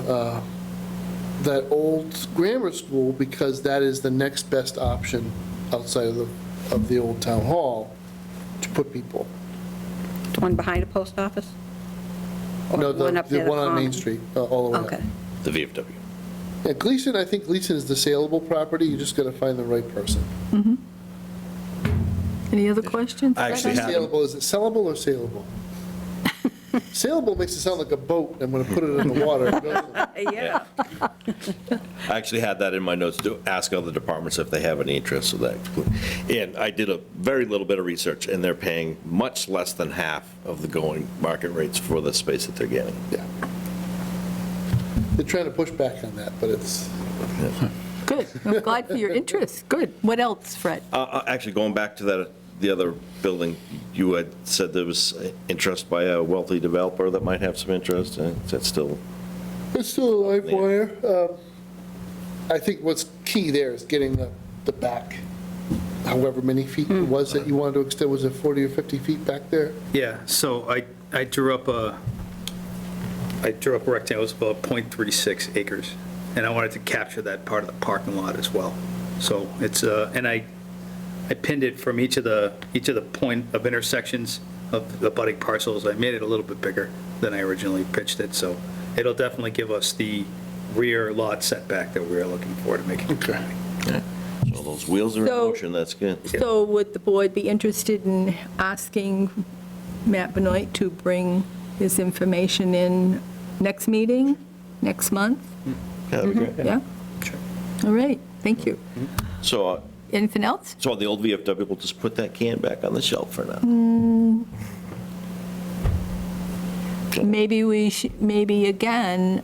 that old grammar school, because that is the next best option outside of the old town hall to put people. The one behind the post office? Or No, the one up the near one on Main common? Street, all the way up. Okay. The VFW. Yeah, Gleason, I think Gleason is the saleable property, you just got to find the right person. Any other questions? I actually had them. Saleable, is it sellable or saleable? Saleable makes it sound like a boat, I'm going to put it in the water. Yeah. I actually had that in my notes to ask other departments if they have any interest in that. And I did a very little bit of research, and they're paying much less than half of the going market rates for the space that they're getting. Yeah. They're trying to push back on that, but it's, Good. I'm glad for your interest. Good. What else, Fred? Actually, going back to the other building, you had said there was interest by a wealthy developer that might have some interest, and is that still? it's still a live wire. I think what's key there is getting the back, however many feet it was that you wanted to extend, was it 40 or 50 feet back there? Yeah, so I drew up a rectangle, it was about 0.36 acres, and I wanted to capture that part of the parking lot as well. So it's, and I pinned it from each of the point of intersections of the budding parcels. I made it a little bit bigger than I originally pitched it, so it'll definitely give us the rear lot setback that we were looking for to make it compelling. So those wheels are in So- motion, that's good. So would the board be interested in asking Matt Benoit to bring his information in next meeting, next month? Yeah, that'd be great. Yeah? Sure. All right, thank you. So, Anything else? so the old VFW will just put that can back on the shelf for now. Maybe again,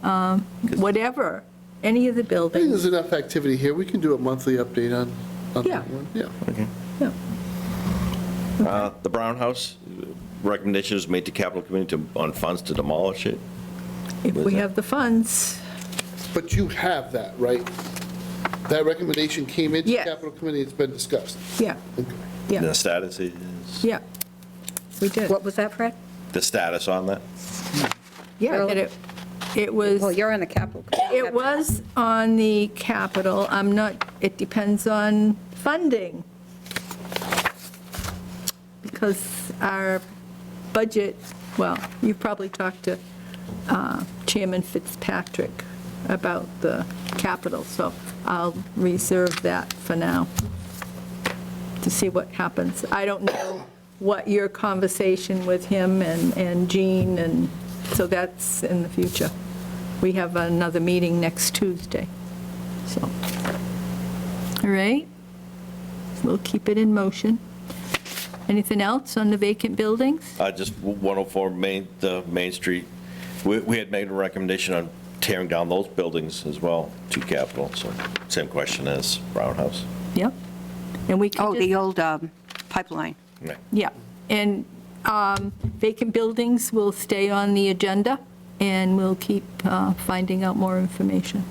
whatever, any of the I think buildings. there's enough activity here, we can do a monthly update on Yeah. that one. Yeah. Yeah. The Brown House, recommendation is made to capital committee on funds to demolish it. If we have the funds, But you have that, right? That recommendation came into Yes. capital committee, it's been discussed. yeah, Okay. And yeah, the status is, yeah. we did. What was that, Fred? The status on that? Yeah, that it was. Well, you're on the capital. It was on the capital. I'm not, it depends on funding. Because our budget, well, you've probably talked to Chairman Fitzpatrick about the capital, so I'll reserve that for now to see what happens. I don't know what your conversation with him and Jean, and so that's in the future. We have another meeting next Tuesday, so. All right, we'll keep it in motion. Anything else on the vacant buildings? Just 104 Main Street. We had made a recommendation on tearing down those buildings as well to capital, so same question as Brown House. Yep. And we can Oh, just, the old pipeline. Right. yeah, and vacant buildings will stay on the agenda, and we'll keep finding out more information.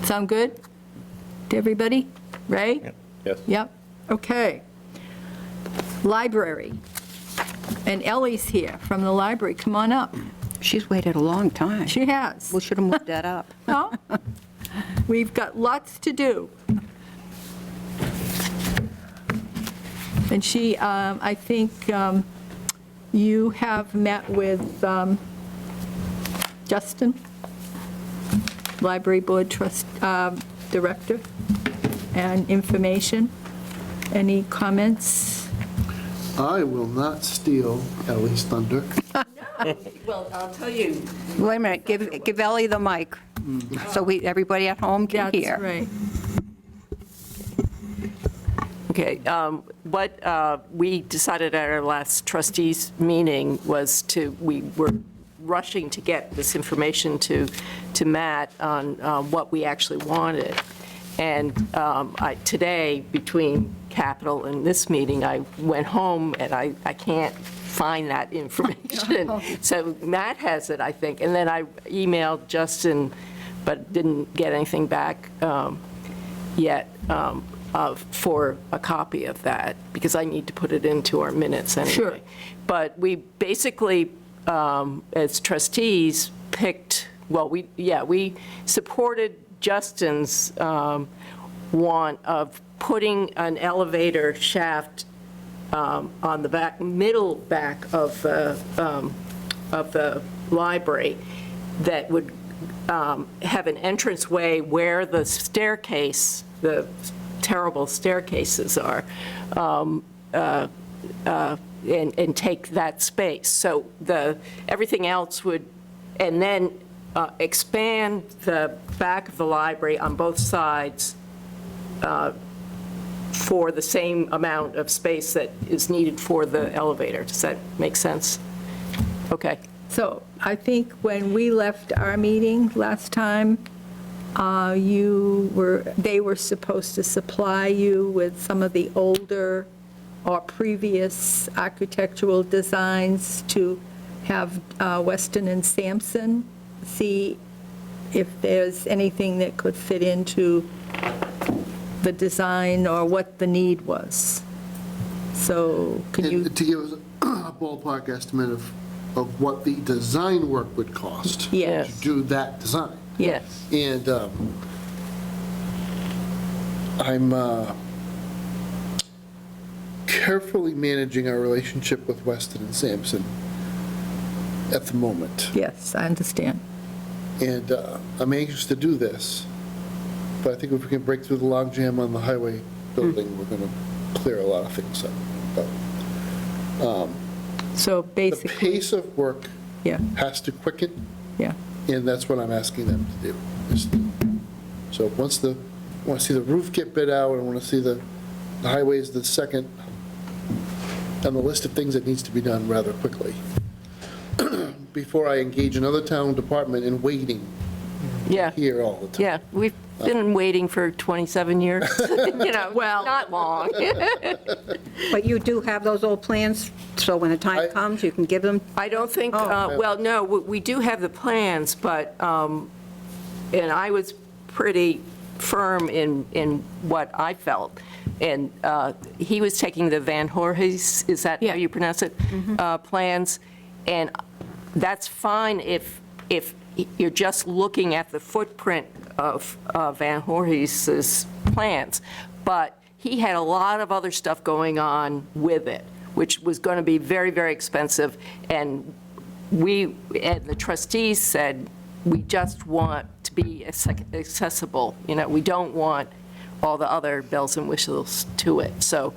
Sound good to everybody? Ray? Yes. Yep, okay. Library. And Ellie's here from the library. Come on up. She's waited a long time. She has. We should have moved that up. No? We've got lots to do. And she, I think you have met with Justin, Library Board Director, and information. Any comments? I will not steal Ellie's thunder. Well, I'll tell you, Wait a minute, give Ellie the mic, so everybody at home can hear. That's right. okay, what we decided at our last trustees meeting was we were rushing to get this information to Matt on what we actually wanted. And today, between Capital and this meeting, I went home and I can't find that information. So Matt has it, I think. And then I emailed Justin, but didn't get anything back yet for a copy of that, because I need to put it into our minutes anyway. Sure. But we basically, as trustees, picked, well, we supported Justin's want of putting an elevator shaft on the middle back of the library that would have an entranceway where the staircase, the terrible staircases are, and take that space. So everything else would, and then expand the back of the library on both sides for the same amount of space that is needed for the elevator. Does that make sense? Okay. So I think when we left our meeting last time, they were supposed to supply you with some of the older or previous architectural designs to have Weston and Sampson see if there's anything that could fit into the design or what the need was. So can you, And to give us a ballpark estimate of what the design work would cost. Yes. To do that design. Yes. And I'm carefully managing our relationship with Weston and Sampson at the moment. yes, I understand. And I'm anxious to do this, but I think if we can break through the logjam on the highway building, we're going to clear a lot of things up. But So the basically, pace of work yeah, has to quicken, yeah. and that's what I'm asking them to do. So I want to see the roof get bid out, and I want to see the highways the second on the list of things that needs to be done rather quickly before I engage another town department in waiting Yeah. here all the time. Yeah. We've been waiting for 27 years. Well, not long. But you do have those old plans, so when the time comes, you can give them? I don't think, Oh. well, no, we do have the plans, but, and I was pretty firm in what I felt, he was taking the Van Voorhis, is that Yeah. how you pronounce it? Plans, and that's fine if you're just looking at the footprint of Van Voorhis's plans, but he had a lot of other stuff going on with it, which was going to be very, very expensive, and the trustees said, we just want to be accessible, we don't want all the other bells and whistles to it. So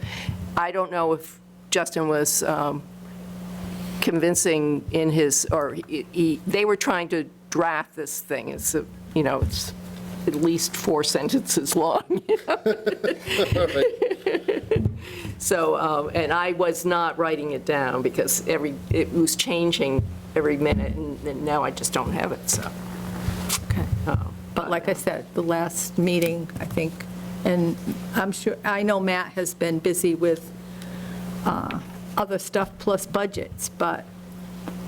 I don't know if Justin was convincing in his, or they were trying to draft this thing. It's at least 4 sentences long. So, and I was not writing it down because it was changing every minute, and now I just don't have it, so. Okay. But like I said, the last meeting, I think, and I know Matt has been busy with other stuff plus budgets, but,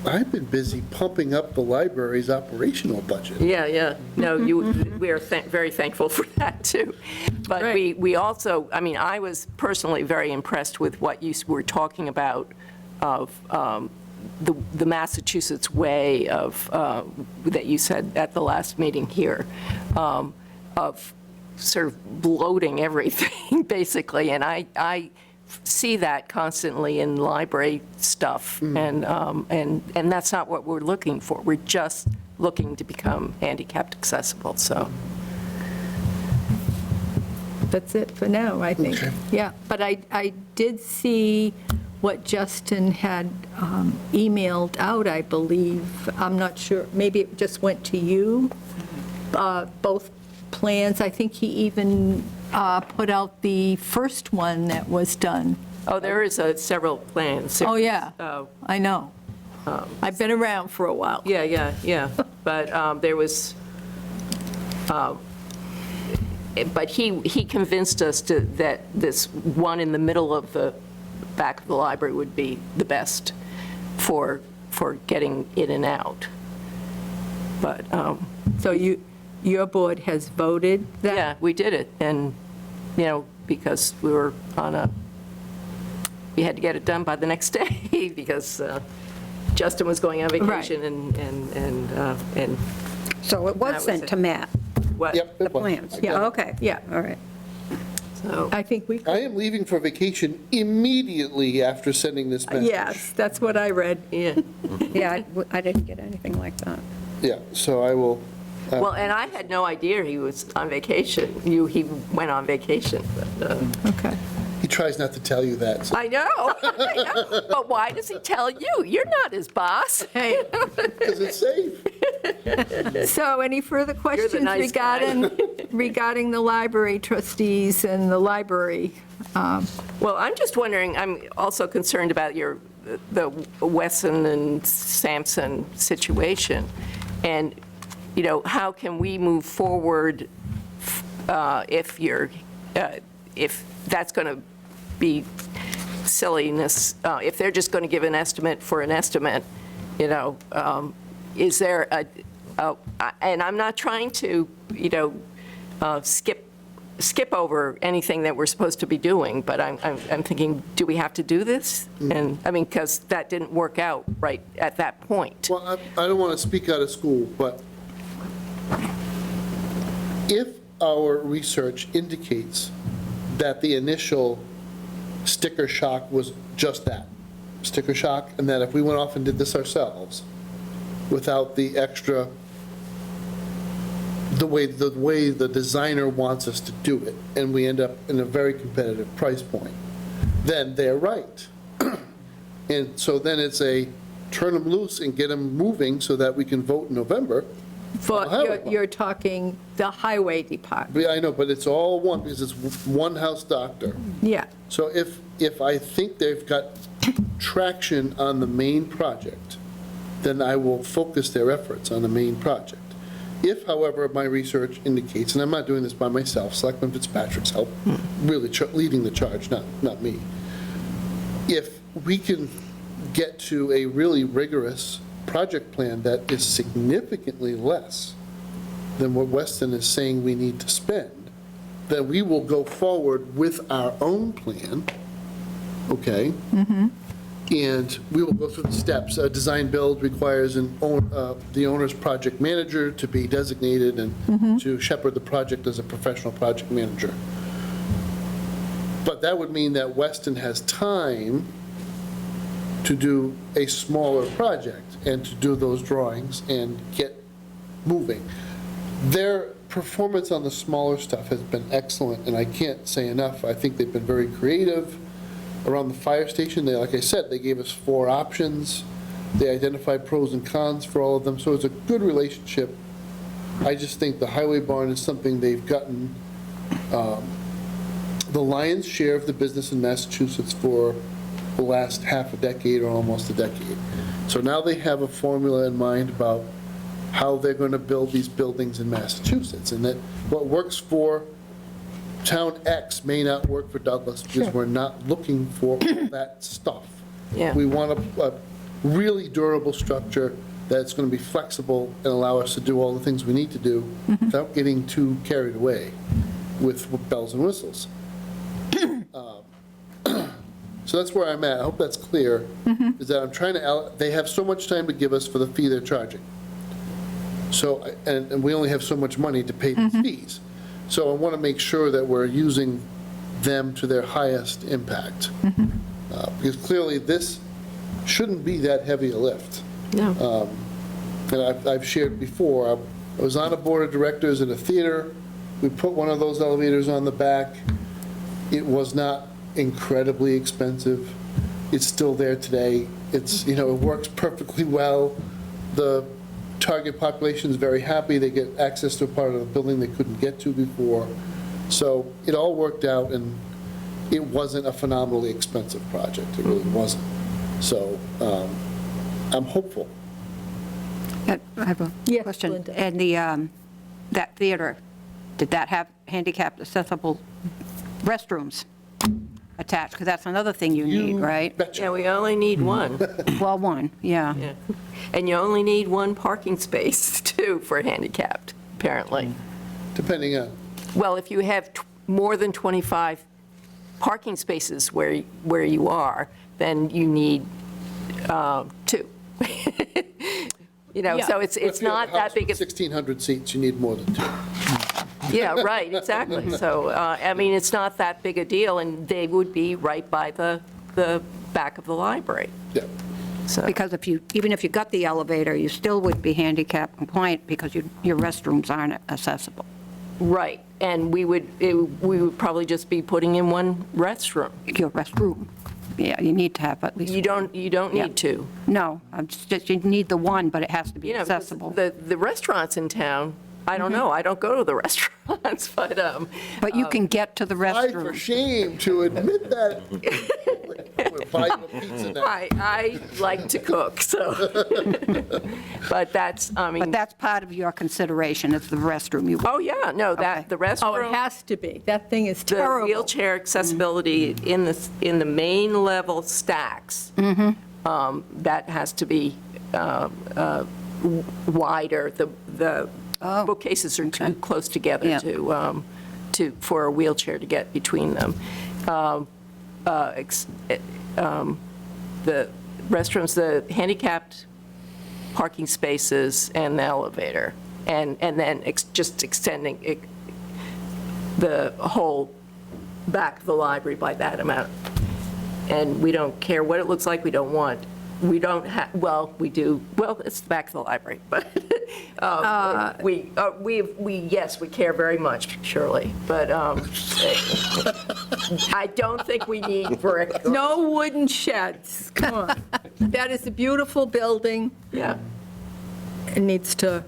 I've been busy pumping up the library's operational budget. Yeah. No, we are very thankful for that, too. But Right. we also, I was personally very impressed with what you were talking about of the Massachusetts way of, that you said at the last meeting here, of sort of bloating everything, basically. And I see that constantly in library stuff, and that's not what we're looking for. We're just looking to become handicapped accessible, so. that's it for now, I think. Okay. Yeah, but I did see what Justin had emailed out, I believe. I'm not sure, maybe it just went to you, both plans. I think he even put out the first one that was done. Oh, there is several plans. Oh, yeah, Oh, I know. I've been around for a while. yeah. But there was, but he convinced us that this one in the middle of the back of the library would be the best for getting in and out. But, So your board has voted that? yeah, we did it, and, because we were we had to get it done by the next day, because Justin was going on vacation, and So it That was was sent it. to Matt, what? Yep. the it was. plans? I Yeah, got it. okay. Yeah. All right. So, I think we, I am leaving for vacation immediately after sending this message. yes, that's what I read. yeah. Yeah, I didn't get anything like that. Yeah, so I will, Well, and I had no idea he was on vacation. He went on vacation, but, Okay. he tries not to tell you that, so- I know. But why does he tell you? You're not his boss. Hey, because it's safe. so any further questions nice guy. regarding the library trustees and the library? Well, I'm just wondering, I'm also concerned about the Wesson and Sampson situation. And, how can we move forward if that's going to be silliness, if they're just going to give an estimate for an estimate, is there and I'm not trying to, skip over anything that we're supposed to be doing, but I'm thinking, do we have to do this? And, because that didn't work out right at that point. Well, I don't want to speak out of school, but if our research indicates that the initial sticker shock was just that, sticker shock, and that if we went off and did this ourselves, without the extra, the way the designer wants us to do it, and we end up in a very competitive price point, then they're right. And so then it's a turn them loose and get them moving so that we can vote in November. You're talking the highway department. Yeah, I know, but it's all one, because it's one house doctor. Yeah, So if I think they've got traction on the main project, then I will focus their efforts on the main project. If, however, my research indicates, and I'm not doing this by myself, Selectman Fitzpatrick's help, really leading the charge, not me. If we can get to a really rigorous project plan that is significantly less than what Weston is saying we need to spend, then we will go forward with our own plan, okay? And we will go through the steps. A design build requires the owner's project manager to be designated and to shepherd the project as a professional project manager. But that would mean that Weston has time to do a smaller project and to do those drawings and get moving. Their performance on the smaller stuff has been excellent, and I can't say enough. I think they've been very creative. Around the fire station, they, like I said, they gave us 4 options. They identified pros and cons for all of them, so it's a good relationship. I just think the highway barn is something they've gotten the lion's share of the business in Massachusetts for the last half a decade or almost a decade. So now they have a formula in mind about how they're going to build these buildings in Massachusetts, and that what works for Town X may not work for Douglas, because we're not looking for all that stuff. Yeah. We want a really durable structure that's going to be flexible and allow us to do all the things we need to do without getting too carried away with bells and whistles. So that's where I'm at. I hope that's clear, is that I'm trying to, they have so much time to give us for the fee they're charging. So, and we only have so much money to pay these fees. So I want to make sure that we're using them to their highest impact. Because clearly, this shouldn't be that heavy a lift. No. And I've shared before, I was on a board of directors at a theater. We put one of those elevators on the back. It was not incredibly expensive. It's still there today. It's, it works perfectly well. The target population is very happy. They get access to a part of the building they couldn't get to before. So it all worked out, and it wasn't a phenomenally expensive project. It really wasn't. So I'm hopeful. I have a Yes, question. Linda. And that theater, did that have handicapped accessible restrooms attached? Because that's another thing you need, right? Betcha. Yeah, we only need one. Well, one, yeah. Yeah. And you only need one parking space, too, for handicapped, apparently. Depending on, Well, if you have more than 25 parking spaces where you are, then you need 2. So it's if you have not a that house big. with 1,600 seats, you need more than 2. Yeah, right, exactly. So, it's not that big a deal, and they would be right by the back of the library. Yeah. So, Because even if you got the elevator, you still would be handicap compliant because your restrooms aren't accessible. right, and we would probably just be putting in one restroom. Your restroom, yeah, you need to have at least. You don't Yeah. need 2. No, you need the one, but it has to be Because accessible. The restaurants in town, I don't know, I don't go to the restaurants, but, But you can get to the I, for restroom. shame to admit that. We're buying a pizza now. I like to cook, so. But that's, But that's part of your consideration, is the restroom. oh, yeah, no, Okay. the restroom. Oh, it has to be. That thing is The terrible. wheelchair accessibility in the main level stacks, that has to be wider. The bookcases are too close together Yeah. for a wheelchair to get between them. The restrooms, the handicapped parking spaces, and the elevator, and then just extending the whole back of the library by that amount. And we don't care what it looks like, we don't have, well, we do, well, it's the back of the library, but yes, we care very much, Shirley, but I don't think we need brick. No wooden sheds, come on. That is a beautiful building. Yeah, It needs to,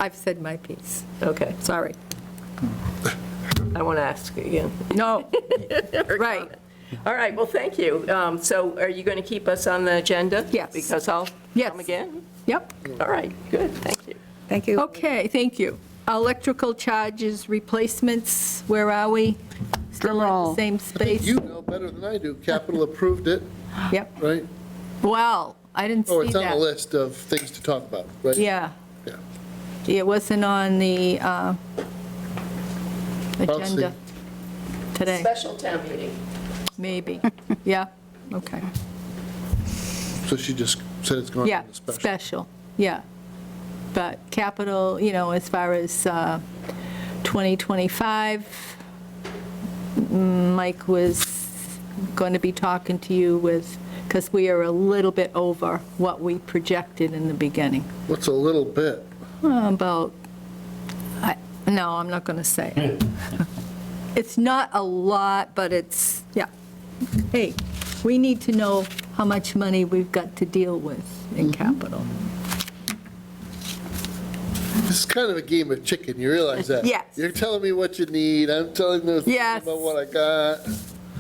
I've said my piece. okay, Sorry. I want to ask again. No, right. All right, well, thank you. So are you going to keep us on the agenda? Yes. Because I'll Yes. come again? Yep. All right, good, thank you. Thank you. Okay, thank you. Electrical charges replacements, where are we? Still in the same space? You know better than I do. Capital approved it, Yep. right? Well, I didn't Oh, see it's on the that. list of things to talk about, right? Yeah, Yeah. it wasn't on the, agenda today, Special town meeting. maybe. Yeah, okay. So she just said it's going Yeah, to the special. special, yeah. But capital, as far as 2025, Mike was going to be talking to you because we are a little bit over what we projected in the beginning. What's a little bit? About, no, I'm not going to say. It's not a lot, but it's, yeah. Hey, we need to know how much money we've got to deal with in capital. This is kind of a game of chicken, you realize that? Yes. You're telling me what you need, I'm telling you Yes. about what I got.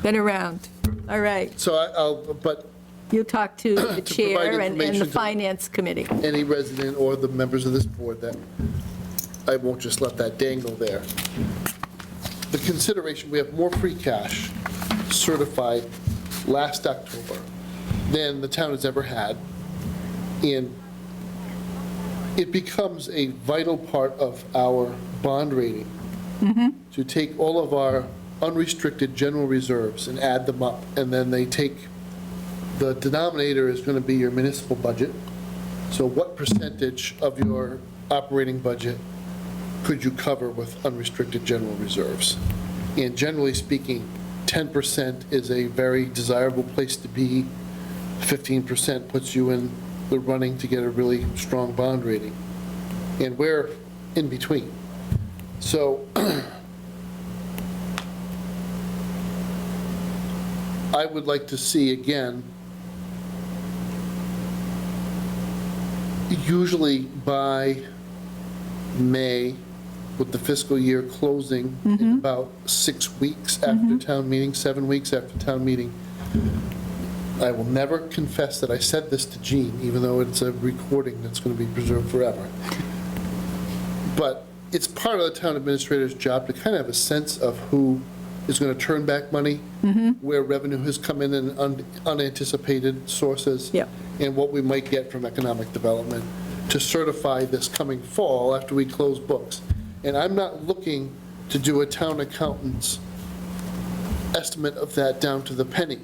Been around. All right. So but You'll talk to the chair and information the to- finance committee. any resident or the members of this board, that I won't just let that dangle there. The consideration, we have more free cash certified last October than the town has ever had. And it becomes a vital part of our bond rating to take all of our unrestricted general reserves and add them up. And then they take, the denominator is going to be your municipal budget. So what percentage of your operating budget could you cover with unrestricted general reserves? And generally speaking, 10% is a very desirable place to be. 15% puts you in the running to get a really strong bond rating. And we're in between. So I would like to see, again, usually by May, with the fiscal year closing in about 6 weeks after town meeting, 7 weeks after town meeting. I will never confess that I said this to Jean, even though it's a recording that's going to be preserved forever. But it's part of the town administrator's job to kind of have a sense of who is going to turn back money, where revenue has come in unanticipated sources, Yep. and what we might get from economic development to certify this coming fall after we close books. And I'm not looking to do a town accountant's estimate of that down to the penny,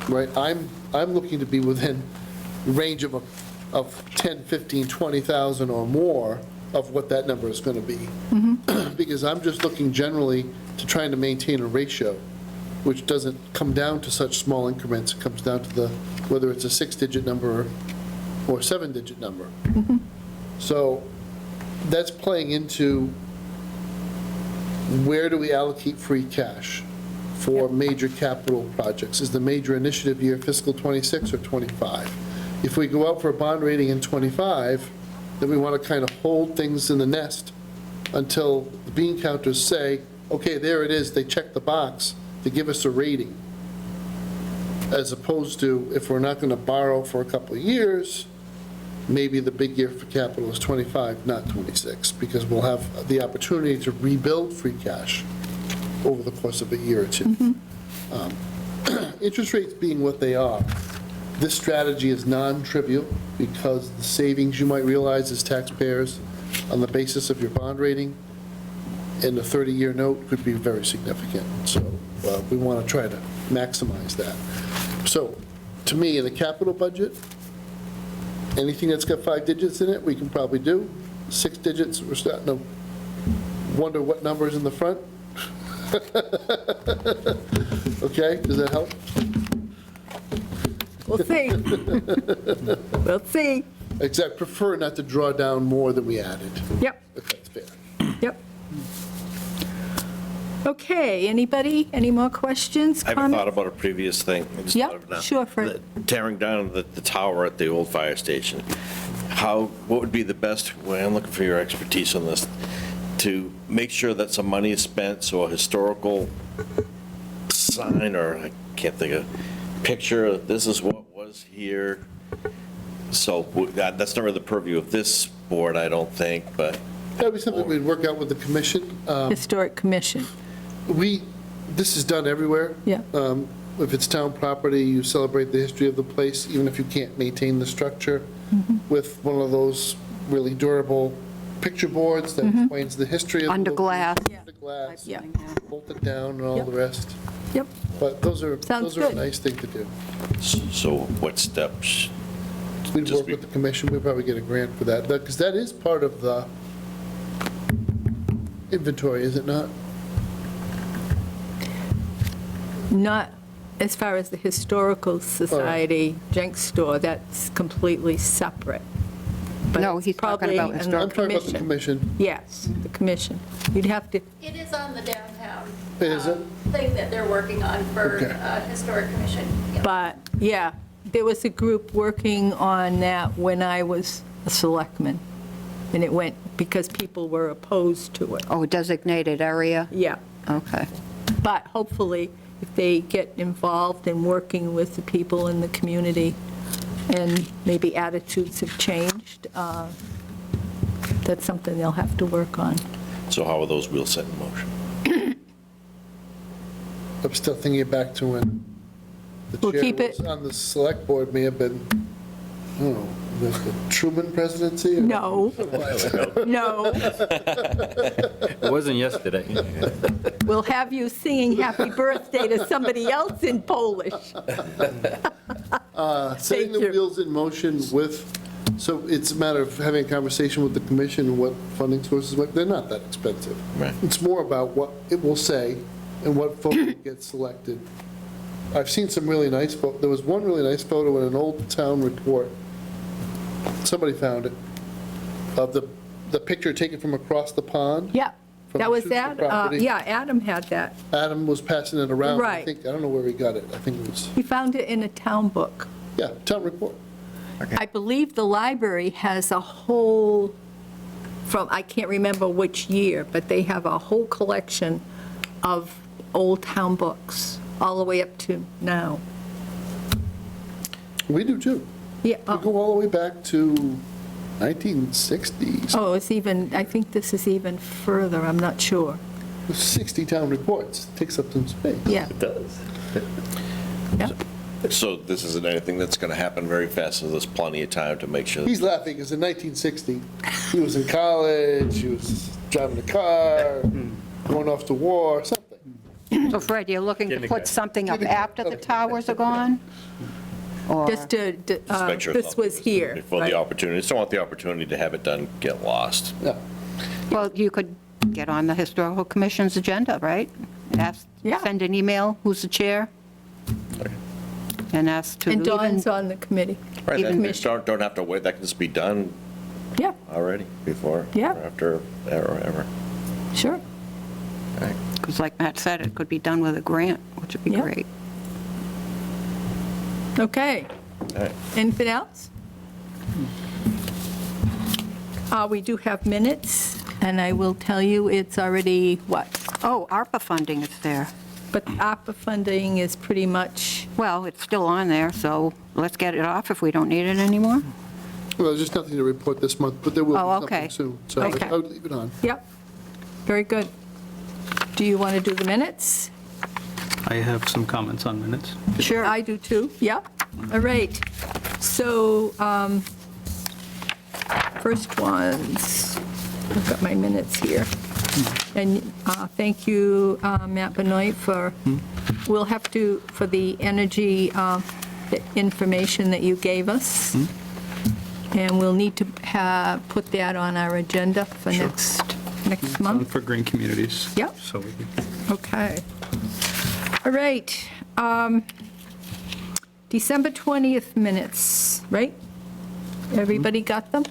right? I'm looking to be within range of 10, 15, 20,000 or more of what that number is going to be. Because I'm just looking generally to trying to maintain a ratio, which doesn't come down to such small increments. It comes down to the, whether it's a 6-digit number or 7-digit number. So that's playing into where do we allocate free cash for major capital projects? Is the major initiative year fiscal '26 or '25? If we go out for a bond rating in '25, then we want to kind of hold things in the nest until the bean counters say, okay, there it is, they check the box to give us a rating. As opposed to, if we're not going to borrow for a couple of years, maybe the big year for capital is '25, not '26, because we'll have the opportunity to rebuild free cash over the course of a year or two. Interest rates being what they are, this strategy is non-trivial because the savings you might realize as taxpayers on the basis of your bond rating in a 30-year note could be very significant. So we want to try to maximize that. So to me, in the capital budget, anything that's got 5 digits in it, we can probably do. 6 digits, we're starting to wonder what number is in the front. Okay, does that help? We'll see. We'll see. Except prefer not to draw down more than we added, Yep, if that's fair. yep. Okay, anybody, any more questions, I haven't comments? thought about a previous thing. I just Yep, thought of it now. sure, Fred. Tearing down the tower at the old fire station. What would be the best way, I'm looking for your expertise on this, to make sure that some money is spent, so a historical sign, or I can't think of, picture, this is what was here. So that's not really the purview of this board, I don't think, but That'd be something we'd work out with the commission. Historic Commission, This is done everywhere. yeah. If it's town property, you celebrate the history of the place, even if you can't maintain the structure, with one of those really durable picture boards that explains the history of. the Under glass. location, Under glass, Yeah. bolted down and all the rest. Yep, But those are Sounds a good. nice thing to do. So what steps? We'd Just work with the commission, we'd probably get a grant for that, because that is part of the inventory, is it not? not as far as the Historical Society Jenks store, that's completely separate. But No, it's he's talking probably about in the historical. I'm talking about the commission. Yes, the commission. You'd have to, It is on the downtown. Is it? Thing that they're working on for Okay. Historic Commission. Yep. but, yeah, there was a group working on that when I was a selectman, and it went, because people were opposed to it. Oh, designated area? Yeah, Okay. but hopefully, if they get involved in working with the people in the community, and maybe attitudes have changed, that's something they'll have to work on. So how are those wheels set in motion? I'm still thinking back to when the We'll chair keep it- was on the select board, may have been, I don't know, the Truman presidency? or- No, no, It wasn't yesterday. we'll have you singing happy birthday to somebody else in Polish. Setting the you. wheels in motion with, so it's a matter of having a conversation with the commission, what funding sources, they're not that expensive. Right. It's more about what it will say and what photo gets selected. I've seen some really nice, there was one really nice photo in an old town report. Somebody found it, of the picture taken from across the pond. Yeah, From that was Schuster that, property. yeah, Adam had that. Adam was passing it around. I Right. think, I don't know where he got it. I think it was, He found it in a town book. yeah, town report. I believe the library has a whole, from, I can't remember which year, but they have a whole collection of old town books, all the way up to now. We do too. Yeah, We go all the way back to 1960s, oh, it's even, I think this is even further, I'm not sure. 60 town reports, takes up some space. Yeah, It does. yeah. So this isn't anything that's going to happen very fast, so there's plenty of time to make sure. He's laughing because in 1960, he was in college, he was driving a car, going off to war, something. So Fred, you're looking to Getting put it. something up after the towers are gone? Or, Just to, Just make sure this was here, Before right? the opportunity, just don't want the opportunity to have it done, get lost. Yeah. well, you could get on the Historical Commission's agenda, right? Ask, Yeah. send an email, who's the chair? And ask to And even, Dawn's on the committee. Right, Even- then don't have to wait, that can just be done Yeah, already, before, Yeah. or after, or ever. sure. because like Matt said, it could be done with a grant, which would be Yeah. great. Okay. All right. Anything else? We do have minutes, and I will tell you, it's already, what? Oh, ARPA funding is there. But ARPA funding is pretty much, Well, it's still on there, so let's get it off if we don't need it anymore. Well, there's just nothing to report this month, but there will Oh, be okay. something soon. So Okay. I would leave it on. yep, very good. Do you want to do the minutes? I have some comments on minutes. Sure. I do too, yep. All right. So, first ones, I've got my minutes here. And thank you, Matt Benoit, for, we'll have to, for the energy, the information that you gave us. And we'll need to put that on our agenda for next One month. for green communities. Yep. So we can Okay. All right. December 20th minutes, right? Everybody got them?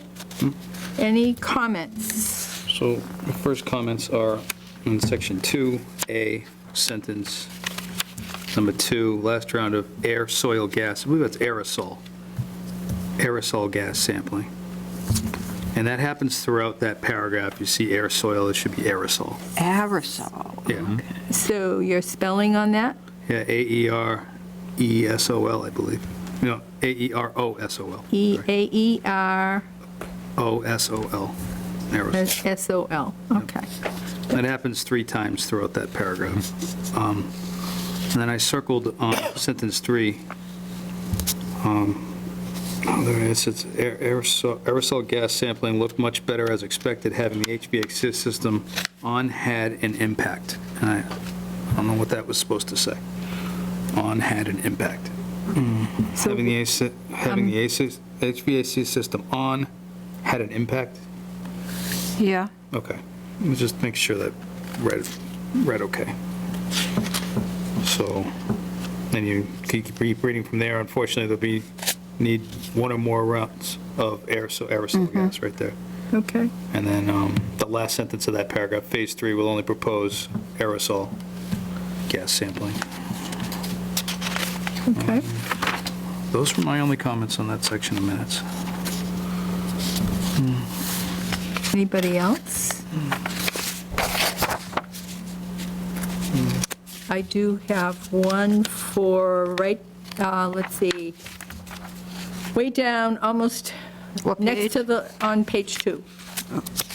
Any comments? So the first comments are in section 2A, sentence number 2, last round of air, soil, gas, I believe that's aerosol gas sampling. And that happens throughout that paragraph. You see air, soil, it should be aerosol. Aerosol. Yeah, So your spelling on that? yeah, AERESOL, I believe. No, AEROSOL. E-A-E-R OSOL, aerosol. S-O-L, okay. That happens 3 times throughout that paragraph. And then I circled on sentence 3, There it is. It's aerosol gas sampling looked much better as expected, having the HVAC system on had an impact. And I don't know what that was supposed to say. On had an impact. So- Having the HVAC system on had an impact? Yeah. Okay. Let me just make sure that read okay. So, then you keep reading from there. Unfortunately, need one or more rounds of aerosol gas right there. Okay. And then the last sentence of that paragraph, Phase 3 will only propose aerosol gas sampling. Okay. Those were my only comments on that section of minutes. Anybody else? I do have one for, let's see, way down, almost What next page? to on page 2.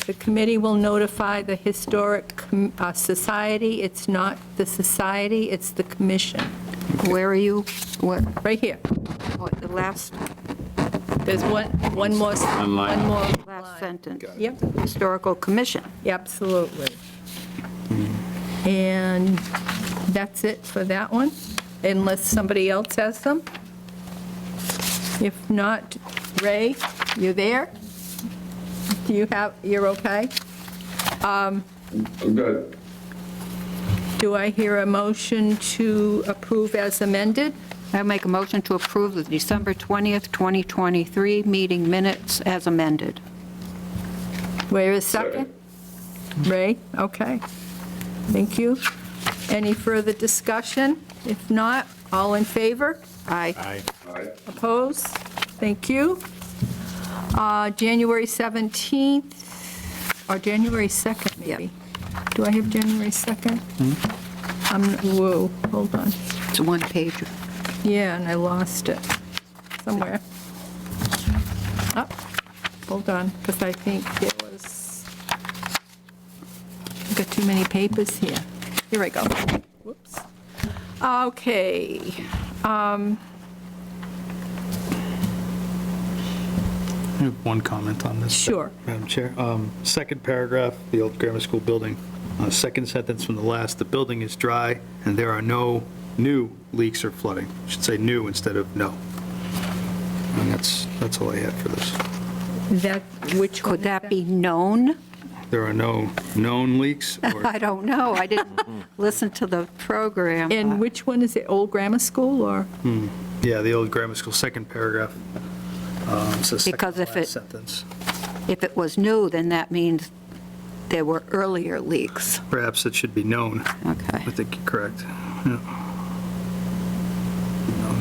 The committee will notify the Historic Society. It's not the society, it's the commission. Where are you? What, Right here. the last There's one more. Online. One more last line. sentence? Yep. Historical Commission. Absolutely. And that's it for that one, unless somebody else has some. If not, Ray, you there? You're okay? I'm good. Do I hear a motion to approve as amended? I make a motion to approve the December 20th, 2023 meeting minutes as amended. Where is second? Ray, okay. Thank you. Any further discussion? If not, all in favor? Aye. Aye. Opposed? Thank you. January 17th, or January 2nd, maybe. Do I have January 2nd? Whoa, hold on. It's a one-page. Yeah, and I lost it somewhere. Oh, hold on, because I think it was, I've got too many papers here. Here I go. Whoops. Okay. I have one comment on this. Sure. Madam Chair. Second paragraph, the old grammar school building, second sentence from the last, the building is dry and there are no new leaks or flooding. Should say new instead of no. And that's all I had for this. Which one Could is that be known? There are no known leaks or I don't know. I didn't listen to the program. And which one is it, Old Grammar School, or? yeah, the old grammar school, second paragraph. It's the second Because to if last it- sentence. If it was new, then that means there were earlier leaks. Perhaps it should be known. Okay. I think you're correct. Yeah.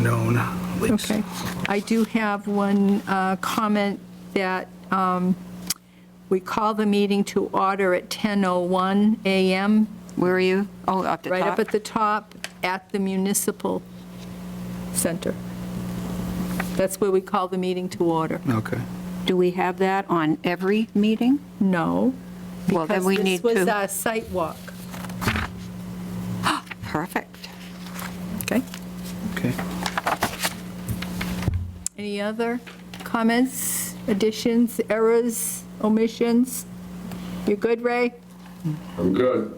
No known leaks. Okay. I do have one comment that we call the meeting to order at 10:01 a.m., Where are you? Oh, up the top? right up at the top, at the municipal center. That's where we call the meeting to order. Okay. Do we have that on every meeting? No. Well, then we need Because this was to- our site walk, Perfect. okay? Okay. Any other comments, additions, errors, omissions? You good, Ray? I'm good.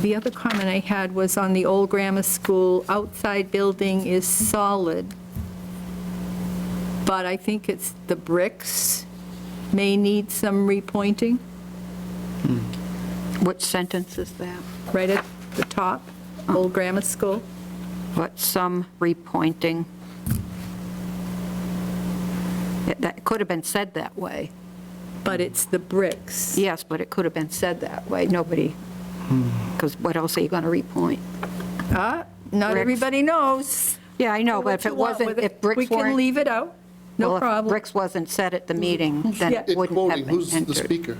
The other comment I had was on the old grammar school, outside building is solid, but I think it's the bricks may need some repointing, What sentence is that? right at the top, old grammar school. What, some repointing? That could have been said that way. But it's the bricks. Yes, but it could have been said that way. Nobody, because what else are you going to repoint? Not Bricks. everybody knows. Yeah, I know, but what if you it want wasn't, with it. if bricks We can weren't, leave it out, no well, if problem. bricks wasn't said at the meeting, then Yeah. it It wouldn't quoting, have been who's the entered. speaker?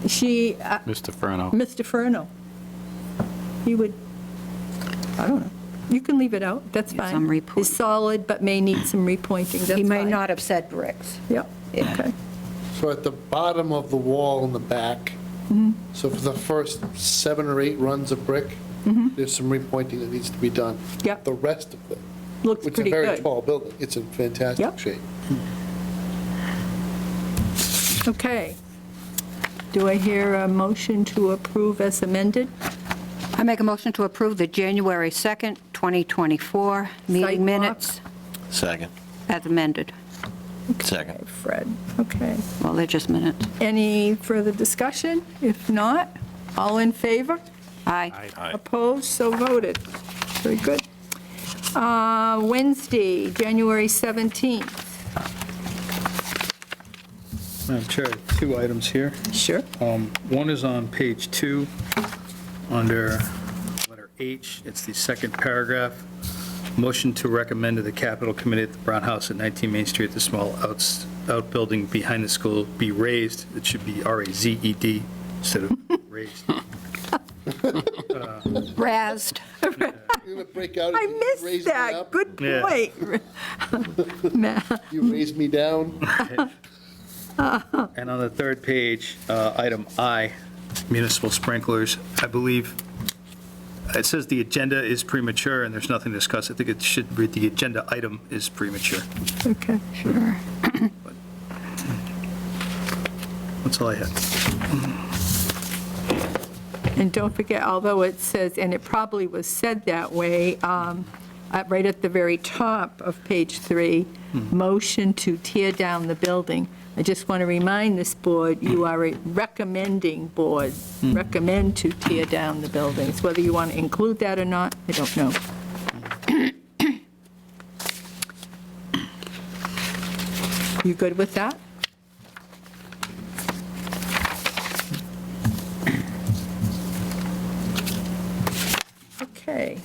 She, Mr. Furno. Mr. Furno, he would, I don't know. You can leave it out, that's Yeah, fine. some repoint. Is solid but may need some repointing, that's fine. He may not have said bricks. Yep, okay. So at the bottom of the wall in the back, Mm-hmm. so for the first 7 or 8 runs of brick, There's some repointing that needs to be done. Yep. The rest of it, Looks it's a pretty very good. tall building. It's in fantastic Yep. shape. Okay. Do I hear a motion to approve as amended? I make a motion to approve the January 2nd, 2024 meeting Sidewalk. minutes Second. as amended. Second. Fred, okay. Well, they're just minutes. Any further discussion? If not, all in favor? Aye. Opposed, so voted. Very good. Wednesday, January 17th. Madam Chair, 2 items here. Sure. One is on page 2, under letter H. It's the second paragraph. Motion to recommend to the Capital Committee that the Brown House at 19 Main Street, the small outbuilding behind the school, be raised. It should be R-A-Z-E-D instead of raised. Razzed. You're going to break out. I and raise missed me that. up? Good Yeah. point. Matt. You raised me down. And on the third page, item I, municipal sprinklers, I believe, it says the agenda is premature and there's nothing to discuss. I think it should read the agenda item is premature. Okay. That's all I had. And don't forget, although it says, and it probably was said that way, right at the very top of page 3, motion to tear down the building. I just want to remind this board, you are a recommending board, recommend to tear down the buildings. Whether you want to include that or not, I don't know. You good with that? Okay.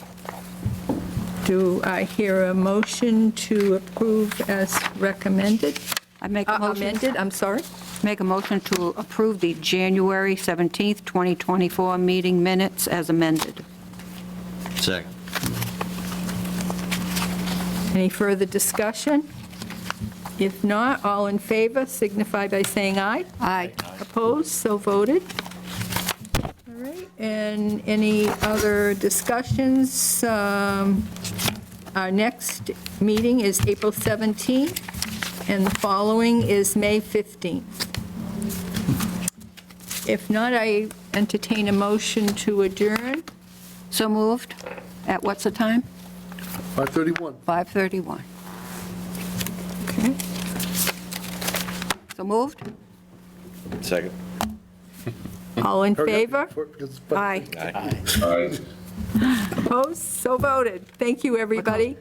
Do I hear a motion to approve as recommended? I make a motion. Amended, I'm sorry. Make a motion to approve the January 17th, 2024 meeting minutes as amended. Second. Any further discussion? If not, all in favor signify by saying aye. Aye. Opposed, so voted. All right, and any other discussions? Our next meeting is April 17th, and the following is May 15th. If not, I entertain a motion to adjourn. So moved. At what's the time? 5:31. 5:31. Okay. So moved? Second. All in Hurry up favor? before it gets- Aye. All right. Opposed, so voted. Thank you, everybody.